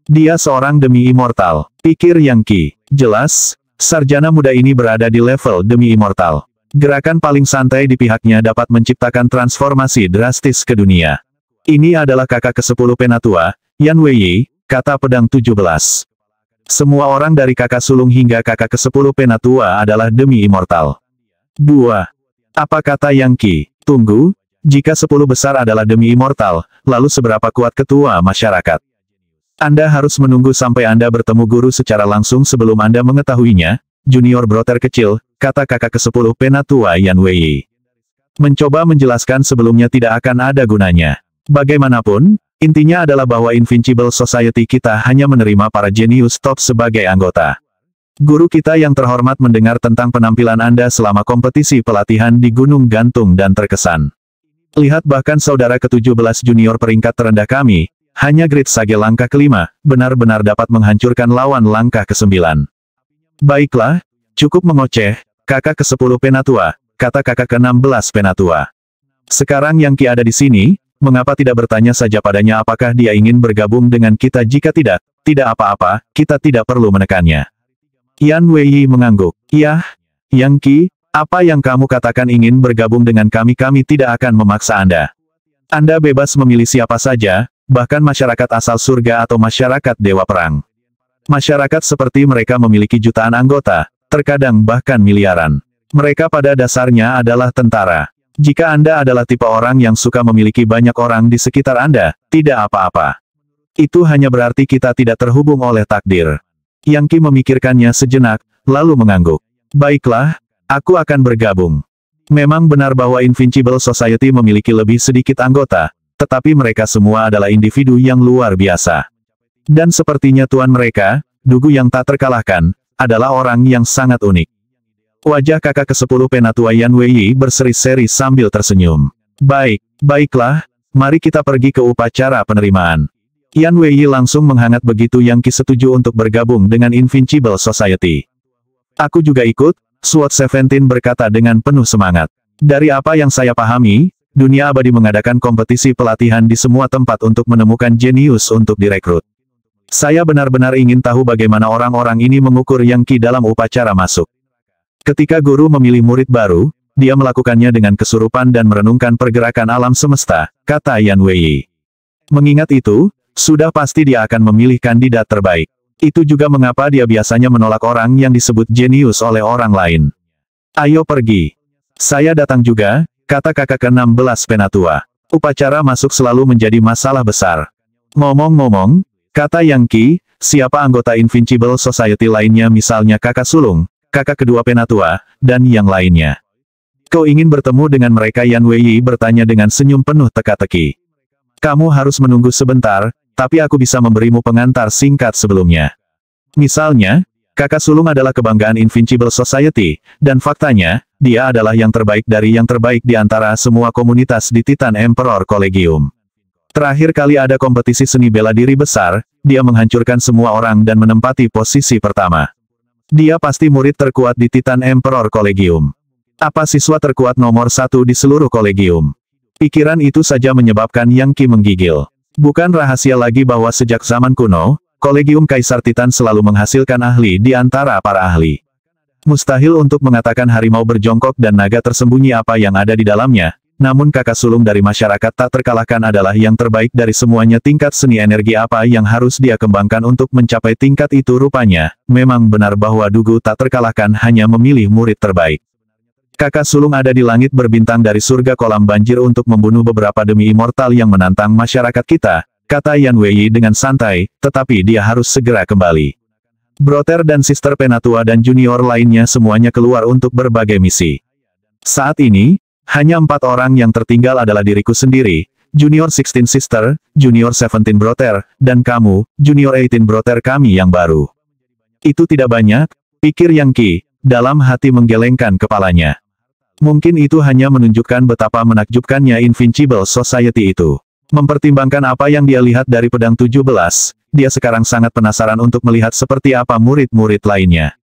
Dia seorang demi immortal, pikir Yang Ki. Jelas, sarjana muda ini berada di level demi immortal. Gerakan paling santai di pihaknya dapat menciptakan transformasi drastis ke dunia. Ini adalah kakak ke-10 Penatua, Yan Wei, kata Pedang 17. Semua orang dari kakak sulung hingga kakak ke-10 Penatua adalah demi immortal. 2. Apa, kata Yang Ki? Tunggu, jika 10 besar adalah demi immortal, lalu seberapa kuat ketua masyarakat? Anda harus menunggu sampai Anda bertemu guru secara langsung sebelum Anda mengetahuinya, junior brother kecil, kata kakak ke-10 Penatua Yan Wei. Mencoba menjelaskan sebelumnya tidak akan ada gunanya. Bagaimanapun, intinya adalah bahwa Invincible Society kita hanya menerima para jenius top sebagai anggota. Guru kita yang terhormat mendengar tentang penampilan Anda selama kompetisi pelatihan di Gunung Gantung dan terkesan. Lihat, bahkan saudara ke-17 junior peringkat terendah kami, hanya Great Sage langkah kelima, benar-benar dapat menghancurkan lawan langkah ke-9. Baiklah, cukup mengoceh, kakak ke-10 Penatua, kata kakak ke-16 Penatua. Sekarang Yang Ki ada di sini, mengapa tidak bertanya saja padanya apakah dia ingin bergabung dengan kita? Jika tidak, tidak apa-apa, kita tidak perlu menekannya. Yan Wei mengangguk. Yah, Yang Ki, apa yang kamu katakan ingin bergabung dengan kami? Kami tidak akan memaksa Anda. Anda bebas memilih siapa saja, bahkan masyarakat asal surga atau masyarakat dewa perang. Masyarakat seperti mereka memiliki jutaan anggota, terkadang bahkan miliaran. Mereka pada dasarnya adalah tentara. Jika Anda adalah tipe orang yang suka memiliki banyak orang di sekitar Anda, tidak apa-apa. Itu hanya berarti kita tidak terhubung oleh takdir. Yang Ki memikirkannya sejenak, lalu mengangguk. Baiklah, aku akan bergabung. Memang benar bahwa Invincible Society memiliki lebih sedikit anggota, tetapi mereka semua adalah individu yang luar biasa. Dan sepertinya tuan mereka, Dugu yang tak terkalahkan, adalah orang yang sangat unik. Wajah kakak ke-10 Penatua Yan Wei berseri-seri sambil tersenyum. Baiklah, mari kita pergi ke upacara penerimaan. Yan Wei langsung menghangat begitu Yang Qi setuju untuk bergabung dengan Invincible Society. Aku juga ikut, SWOT 17 berkata dengan penuh semangat. Dari apa yang saya pahami, dunia abadi mengadakan kompetisi pelatihan di semua tempat untuk menemukan jenius untuk direkrut. Saya benar-benar ingin tahu bagaimana orang-orang ini mengukur Yang Qi dalam upacara masuk. Ketika guru memilih murid baru, dia melakukannya dengan kesurupan dan merenungkan pergerakan alam semesta, kata Yan Wei. Mengingat itu, sudah pasti dia akan memilih kandidat terbaik. Itu juga mengapa dia biasanya menolak orang yang disebut jenius oleh orang lain. Ayo pergi. Saya datang juga, kata kakak ke-16 penatua. Upacara masuk selalu menjadi masalah besar. Ngomong-ngomong, kata Yang Qi, siapa anggota Invincible Society lainnya misalnya kakak sulung, kakak kedua penatua, dan yang lainnya? Kau ingin bertemu dengan mereka? Yan Wei bertanya dengan senyum penuh teka-teki. Kamu harus menunggu sebentar, tapi aku bisa memberimu pengantar singkat sebelumnya. Misalnya, kakak sulung adalah kebanggaan Invincible Society, dan faktanya, dia adalah yang terbaik dari yang terbaik di antara semua komunitas di Titan Emperor Collegium. Terakhir kali ada kompetisi seni bela diri besar, dia menghancurkan semua orang dan menempati posisi pertama. Dia pasti murid terkuat di Titan Emperor Collegium. Apa siswa terkuat nomor 1 di seluruh kolegium? Pikiran itu saja menyebabkan Yang Qi menggigil. Bukan rahasia lagi bahwa sejak zaman kuno, Kolegium Kaisar Titan selalu menghasilkan ahli di antara para ahli. Mustahil untuk mengatakan harimau berjongkok dan naga tersembunyi apa yang ada di dalamnya, namun kakak sulung dari masyarakat tak terkalahkan adalah yang terbaik dari semuanya. Tingkat seni energi apa yang harus dia kembangkan untuk mencapai tingkat itu? Rupanya, memang benar bahwa Dugu tak terkalahkan hanya memilih murid terbaik. Kakak sulung ada di langit berbintang dari surga kolam banjir untuk membunuh beberapa demi immortal yang menantang masyarakat kita, kata Yan Wei dengan santai, tetapi dia harus segera kembali. Brother dan sister penatua dan junior lainnya semuanya keluar untuk berbagai misi. Saat ini, hanya 4 orang yang tertinggal adalah diriku sendiri, Junior 16 Sister, Junior 17 Brother, dan kamu, Junior 18 Brother kami yang baru. Itu tidak banyak, pikir Yang Qi, dalam hati menggelengkan kepalanya. Mungkin itu hanya menunjukkan betapa menakjubkannya Invincible Society itu. Mempertimbangkan apa yang dia lihat dari pedang 17, dia sekarang sangat penasaran untuk melihat seperti apa murid-murid lainnya.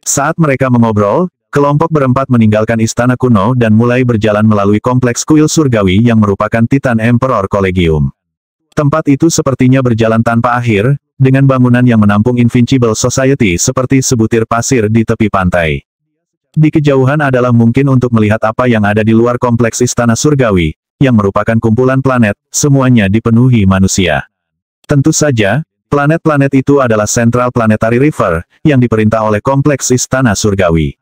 Saat mereka mengobrol, kelompok berempat meninggalkan istana kuno dan mulai berjalan melalui kompleks kuil surgawi yang merupakan Titan Emperor Collegium. Tempat itu sepertinya berjalan tanpa akhir, dengan bangunan yang menampung Invincible Society seperti sebutir pasir di tepi pantai. Di kejauhan adalah mungkin untuk melihat apa yang ada di luar kompleks istana surgawi, yang merupakan kumpulan planet, semuanya dipenuhi manusia. Tentu saja, planet-planet itu adalah Central Planetary River, yang diperintah oleh kompleks istana surgawi.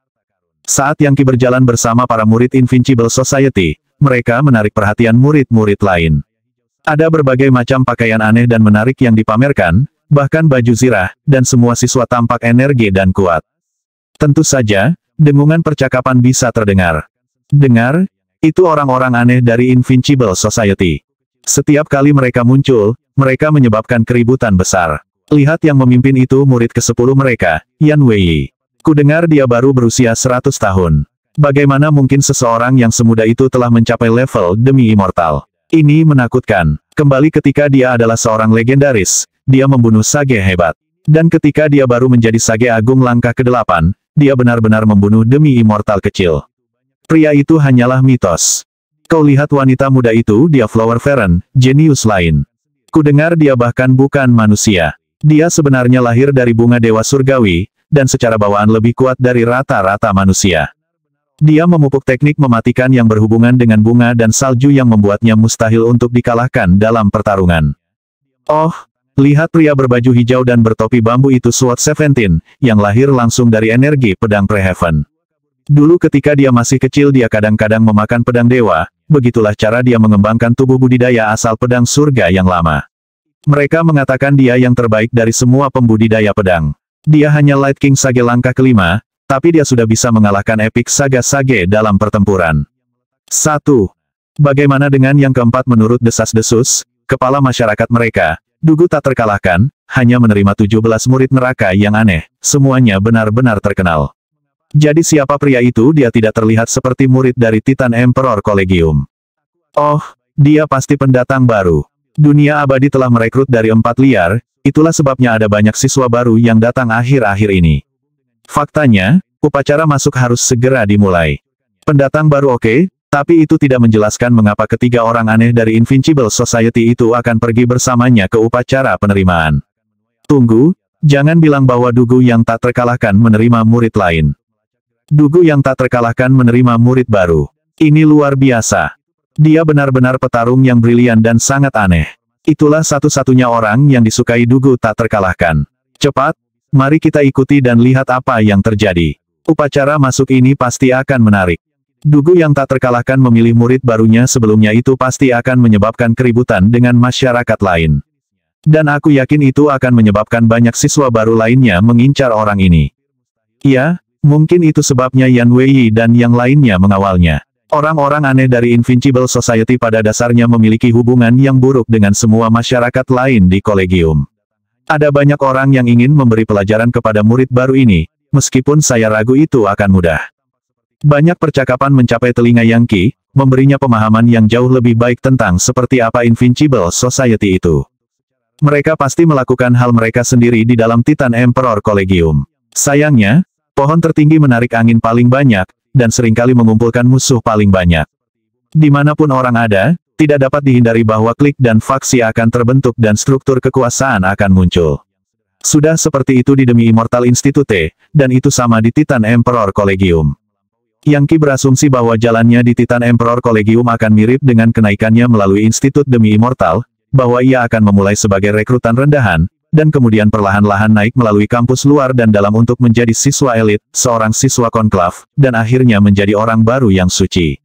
Saat Yang Qi berjalan bersama para murid Invincible Society, mereka menarik perhatian murid-murid lain. Ada berbagai macam pakaian aneh dan menarik yang dipamerkan, bahkan baju zirah, dan semua siswa tampak energi dan kuat. Tentu saja, dengungan percakapan bisa terdengar. Dengar, itu orang-orang aneh dari Invincible Society. Setiap kali mereka muncul, mereka menyebabkan keributan besar. Lihat yang memimpin itu murid ke-10 mereka, Yan Wei. Kudengar dia baru berusia 100 tahun. Bagaimana mungkin seseorang yang semuda itu telah mencapai level demi immortal? Ini menakutkan. Kembali ketika dia adalah seorang legendaris, dia membunuh sage hebat. Dan ketika dia baru menjadi sage agung langkah ke-8, dia benar-benar membunuh demi immortal kecil. Pria itu hanyalah mitos. Kau lihat wanita muda itu, dia Flower Feren, jenius lain. Kudengar dia bahkan bukan manusia. Dia sebenarnya lahir dari bunga dewa surgawi, dan secara bawaan lebih kuat dari rata-rata manusia. Dia memupuk teknik mematikan yang berhubungan dengan bunga dan salju yang membuatnya mustahil untuk dikalahkan dalam pertarungan. Oh, lihat pria berbaju hijau dan bertopi bambu itu SWOT 17, yang lahir langsung dari energi pedang Preheaven. Dulu ketika dia masih kecil dia kadang-kadang memakan pedang dewa, begitulah cara dia mengembangkan tubuh budidaya asal pedang surga yang lama. Mereka mengatakan dia yang terbaik dari semua pembudidaya pedang. Dia hanya Light King Sage langkah kelima, tapi dia sudah bisa mengalahkan Epic Saga Sage dalam pertempuran. 1. Bagaimana dengan yang keempat? Menurut desas-desus kepala masyarakat mereka, Dugu tak terkalahkan, hanya menerima 17 murid neraka yang aneh, semuanya benar-benar terkenal. Jadi siapa pria itu? Dia tidak terlihat seperti murid dari Titan Emperor Collegium. Oh, Dia pasti pendatang baru. Dunia abadi telah merekrut dari 4 liar, itulah sebabnya ada banyak siswa baru yang datang akhir-akhir ini. Faktanya, upacara masuk harus segera dimulai. Pendatang baru oke, tapi itu tidak menjelaskan mengapa ketiga orang aneh dari Invincible Society itu akan pergi bersamanya ke upacara penerimaan. Tunggu, jangan bilang bahwa Dugu yang tak terkalahkan menerima murid lain. Dugu yang tak terkalahkan menerima murid baru. Ini luar biasa. Dia benar-benar petarung yang brilian dan sangat aneh. Itulah satu-satunya orang yang disukai Dugu tak terkalahkan. Cepat, mari kita ikuti dan lihat apa yang terjadi. Upacara masuk ini pasti akan menarik. Dugu yang tak terkalahkan memilih murid barunya sebelumnya itu pasti akan menyebabkan keributan dengan masyarakat lain. Dan aku yakin itu akan menyebabkan banyak siswa baru lainnya mengincar orang ini. Ya, mungkin itu sebabnya Yan Wei dan yang lainnya mengawalnya. Orang-orang aneh dari Invincible Society pada dasarnya memiliki hubungan yang buruk dengan semua masyarakat lain di kolegium. Ada banyak orang yang ingin memberi pelajaran kepada murid baru ini, meskipun saya ragu itu akan mudah. Banyak percakapan mencapai telinga Yang Qi, memberinya pemahaman yang jauh lebih baik tentang seperti apa Invincible Society itu. Mereka pasti melakukan hal mereka sendiri di dalam Titan Emperor Collegium. Sayangnya, pohon tertinggi menarik angin paling banyak, dan seringkali mengumpulkan musuh paling banyak. Dimanapun orang ada, tidak dapat dihindari bahwa klik dan faksi akan terbentuk dan struktur kekuasaan akan muncul. Sudah seperti itu di Demi Immortal Institute, dan itu sama di Titan Emperor Collegium. Yang Qi berasumsi bahwa jalannya di Titan Emperor Collegium akan mirip dengan kenaikannya melalui Institut Demi Immortal, bahwa ia akan memulai sebagai rekrutan rendahan, dan kemudian perlahan-lahan naik melalui kampus luar dan dalam untuk menjadi siswa elit, seorang siswa konklav, dan akhirnya menjadi orang baru yang suci.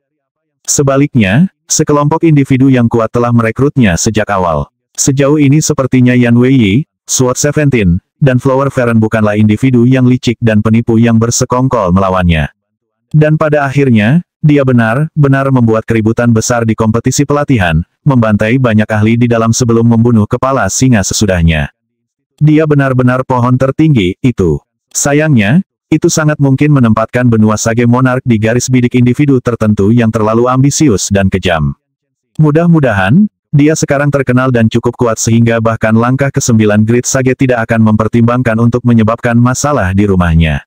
Sebaliknya, sekelompok individu yang kuat telah merekrutnya sejak awal. Sejauh ini sepertinya Yan Wei, Sword 17, dan Flower Feren bukanlah individu yang licik dan penipu yang bersekongkol melawannya. Dan pada akhirnya, dia benar-benar membuat keributan besar di kompetisi pelatihan, membantai banyak ahli di dalam sebelum membunuh kepala singa sesudahnya. Dia benar-benar pohon tertinggi, itu. Sayangnya, itu sangat mungkin menempatkan benua Sage Monarch di garis bidik individu tertentu yang terlalu ambisius dan kejam. Mudah-mudahan, dia sekarang terkenal dan cukup kuat sehingga bahkan langkah ke-9 Great Sage tidak akan mempertimbangkan untuk menyebabkan masalah di rumahnya.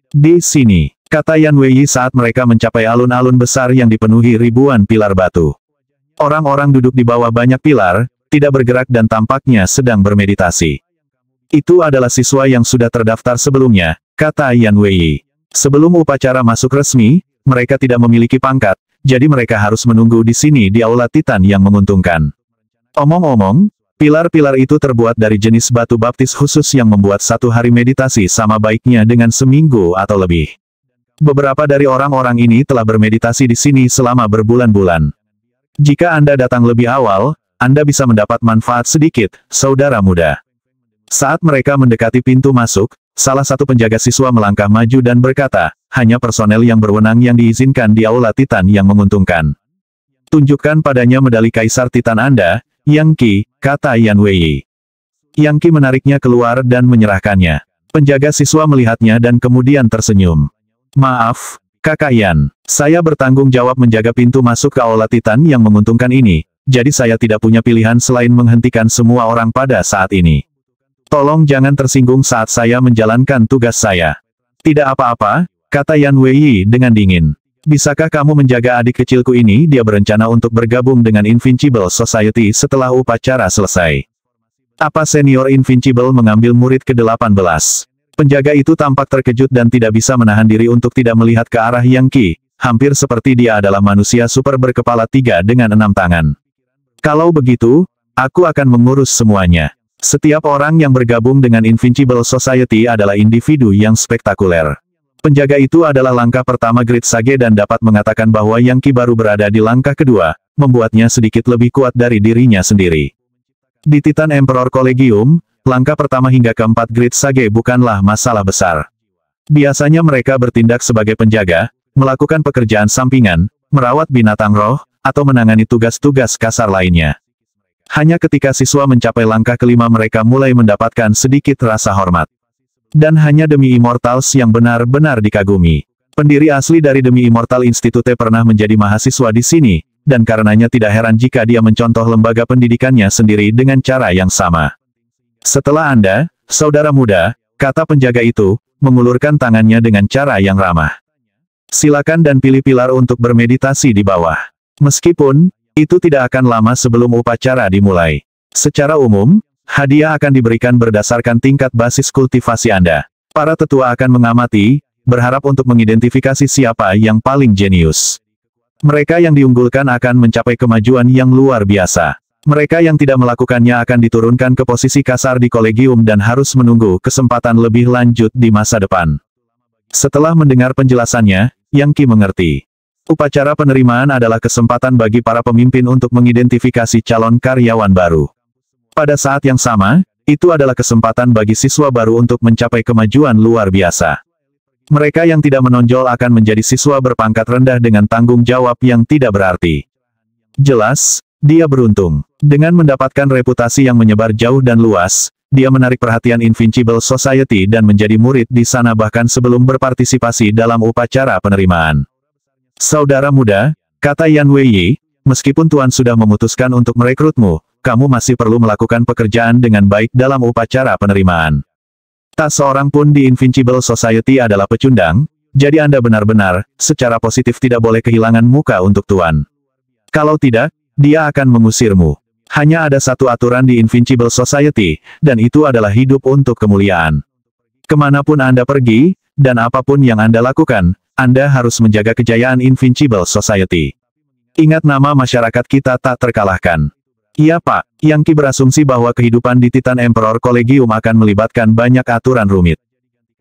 Di sini, kata Yan Wei saat mereka mencapai alun-alun besar yang dipenuhi ribuan pilar batu. Orang-orang duduk di bawah banyak pilar, tidak bergerak dan tampaknya sedang bermeditasi. Itu adalah siswa yang sudah terdaftar sebelumnya, kata Yan Wei. Sebelum upacara masuk resmi, mereka tidak memiliki pangkat, jadi mereka harus menunggu di sini di Aula Titan yang menguntungkan. Omong-omong, pilar-pilar itu terbuat dari jenis batu baptis khusus yang membuat satu hari meditasi sama baiknya dengan seminggu atau lebih. Beberapa dari orang-orang ini telah bermeditasi di sini selama berbulan-bulan. Jika Anda datang lebih awal, Anda bisa mendapat manfaat sedikit, saudara muda. Saat mereka mendekati pintu masuk, salah satu penjaga siswa melangkah maju dan berkata, hanya personel yang berwenang yang diizinkan di Aula Titan yang menguntungkan. Tunjukkan padanya medali Kaisar Titan Anda, Yang Qi, kata Yan Wei. Yang Qi menariknya keluar dan menyerahkannya. Penjaga siswa melihatnya dan kemudian tersenyum. Maaf, Kakak Yan, saya bertanggung jawab menjaga pintu masuk ke Aula Titan yang menguntungkan ini, jadi saya tidak punya pilihan selain menghentikan semua orang pada saat ini. Tolong jangan tersinggung saat saya menjalankan tugas saya. Tidak apa-apa, kata Yan Wei dengan dingin. Bisakah kamu menjaga adik kecilku ini? Dia berencana untuk bergabung dengan Invincible Society setelah upacara selesai. Apa senior Invincible mengambil murid ke-18? Penjaga itu tampak terkejut dan tidak bisa menahan diri untuk tidak melihat ke arah Yang Qi, hampir seperti dia adalah manusia super berkepala 3 dengan 6 tangan. Kalau begitu, aku akan mengurus semuanya. Setiap orang yang bergabung dengan Invincible Society adalah individu yang spektakuler. Penjaga itu adalah langkah pertama Great Sage dan dapat mengatakan bahwa Yang Qi baru berada di langkah kedua, membuatnya sedikit lebih kuat dari dirinya sendiri. Di Titan Emperor Collegium, langkah pertama hingga keempat Great Sage bukanlah masalah besar. Biasanya mereka bertindak sebagai penjaga, melakukan pekerjaan sampingan, merawat binatang roh, atau menangani tugas-tugas kasar lainnya. Hanya ketika siswa mencapai langkah kelima mereka mulai mendapatkan sedikit rasa hormat. Dan hanya Demi Immortals yang benar-benar dikagumi. Pendiri asli dari Demi Immortal Institute pernah menjadi mahasiswa di sini, dan karenanya tidak heran jika dia mencontoh lembaga pendidikannya sendiri dengan cara yang sama. Setelah Anda, saudara muda, kata penjaga itu, mengulurkan tangannya dengan cara yang ramah. Silakan dan pilih pilar untuk bermeditasi di bawah. Meskipun, itu tidak akan lama sebelum upacara dimulai. Secara umum, hadiah akan diberikan berdasarkan tingkat basis kultivasi Anda. Para tetua akan mengamati, berharap untuk mengidentifikasi siapa yang paling jenius. Mereka yang diunggulkan akan mencapai kemajuan yang luar biasa. Mereka yang tidak melakukannya akan diturunkan ke posisi kasar di kolegium dan harus menunggu kesempatan lebih lanjut di masa depan. Setelah mendengar penjelasannya, Yang Qi mengerti. Upacara penerimaan adalah kesempatan bagi para pemimpin untuk mengidentifikasi calon karyawan baru. Pada saat yang sama, itu adalah kesempatan bagi siswa baru untuk mencapai kemajuan luar biasa. Mereka yang tidak menonjol akan menjadi siswa berpangkat rendah dengan tanggung jawab yang tidak berarti. Jelas, dia beruntung. Dengan mendapatkan reputasi yang menyebar jauh dan luas, dia menarik perhatian Invincible Society dan menjadi murid di sana bahkan sebelum berpartisipasi dalam upacara penerimaan. Saudara muda, kata Yan Weiyi, meskipun Tuan sudah memutuskan untuk merekrutmu, kamu masih perlu melakukan pekerjaan dengan baik dalam upacara penerimaan. Tak seorang pun di Invincible Society adalah pecundang, jadi Anda benar-benar, secara positif tidak boleh kehilangan muka untuk Tuan. Kalau tidak, dia akan mengusirmu. Hanya ada satu aturan di Invincible Society, dan itu adalah hidup untuk kemuliaan. Kemanapun Anda pergi, dan apapun yang Anda lakukan, Anda harus menjaga kejayaan Invincible Society. Ingat nama masyarakat kita tak terkalahkan. Iya Pak, Yang Qi berasumsi bahwa kehidupan di Titan Emperor Collegium akan melibatkan banyak aturan rumit.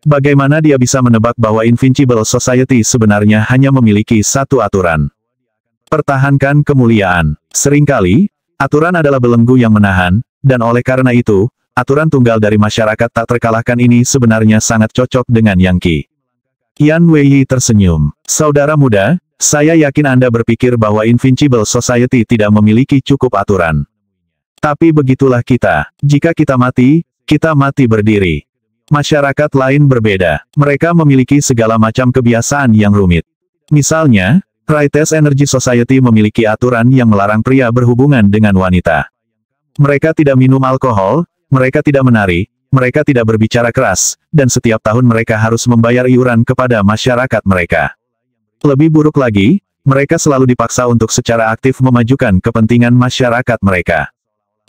Bagaimana dia bisa menebak bahwa Invincible Society sebenarnya hanya memiliki satu aturan? Pertahankan kemuliaan. Seringkali, aturan adalah belenggu yang menahan, dan oleh karena itu, aturan tunggal dari masyarakat tak terkalahkan ini sebenarnya sangat cocok dengan Yang Qi. Yan Weiyi tersenyum. Saudara muda, saya yakin Anda berpikir bahwa Invincible Society tidak memiliki cukup aturan. Tapi begitulah kita. Jika kita mati berdiri. Masyarakat lain berbeda. Mereka memiliki segala macam kebiasaan yang rumit. Misalnya, Rites Energy Society memiliki aturan yang melarang pria berhubungan dengan wanita. Mereka tidak minum alkohol, mereka tidak menari, mereka tidak berbicara keras, dan setiap tahun mereka harus membayar iuran kepada masyarakat mereka. Lebih buruk lagi, mereka selalu dipaksa untuk secara aktif memajukan kepentingan masyarakat mereka.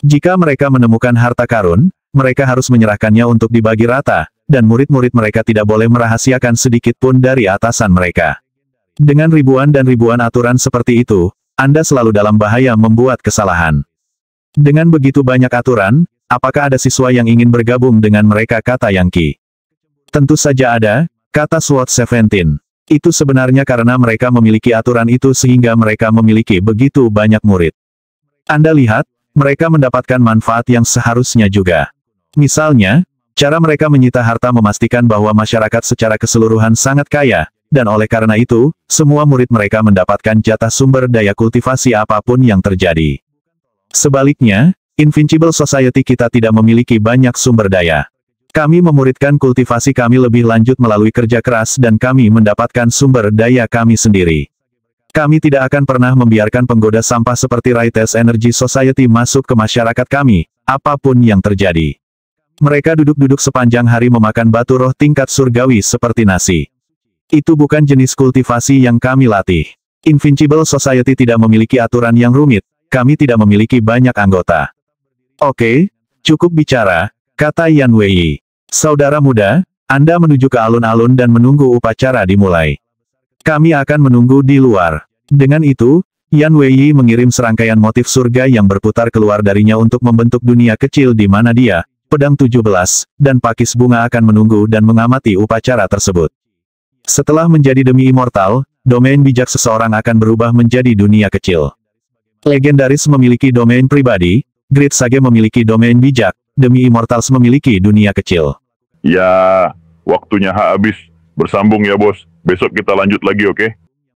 Jika mereka menemukan harta karun, mereka harus menyerahkannya untuk dibagi rata, dan murid-murid mereka tidak boleh merahasiakan sedikit pun dari atasan mereka. Dengan ribuan dan ribuan aturan seperti itu, Anda selalu dalam bahaya membuat kesalahan. Dengan begitu banyak aturan, apakah ada siswa yang ingin bergabung dengan mereka, kata Yang Qi. Tentu saja ada, kata SWOT 17. Itu sebenarnya karena mereka memiliki aturan itu sehingga mereka memiliki begitu banyak murid. Anda lihat, mereka mendapatkan manfaat yang seharusnya juga. Misalnya, cara mereka menyita harta memastikan bahwa masyarakat secara keseluruhan sangat kaya, dan oleh karena itu, semua murid mereka mendapatkan jatah sumber daya kultivasi apapun yang terjadi. Sebaliknya, Invincible Society kita tidak memiliki banyak sumber daya. Kami memuridkan kultivasi kami lebih lanjut melalui kerja keras dan kami mendapatkan sumber daya kami sendiri. Kami tidak akan pernah membiarkan penggoda sampah seperti Rites Energy Society masuk ke masyarakat kami, apapun yang terjadi. Mereka duduk-duduk sepanjang hari memakan batu roh tingkat surgawi seperti nasi. Itu bukan jenis kultivasi yang kami latih. Invincible Society tidak memiliki aturan yang rumit, kami tidak memiliki banyak anggota. Oke, cukup bicara, kata Yan Weiyi. Saudara muda, Anda menuju ke alun-alun dan menunggu upacara dimulai. Kami akan menunggu di luar. Dengan itu, Yan Weiyi mengirim serangkaian motif surga yang berputar keluar darinya untuk membentuk dunia kecil di mana dia, pedang 17, dan pakis bunga akan menunggu dan mengamati upacara tersebut. Setelah menjadi demi immortal, domain bijak seseorang akan berubah menjadi dunia kecil. Legendaris memiliki domain pribadi, Great Sage memiliki domain bijak, demi immortals memiliki dunia kecil. Ya, waktunya habis. Bersambung ya bos. Besok kita lanjut lagi, oke?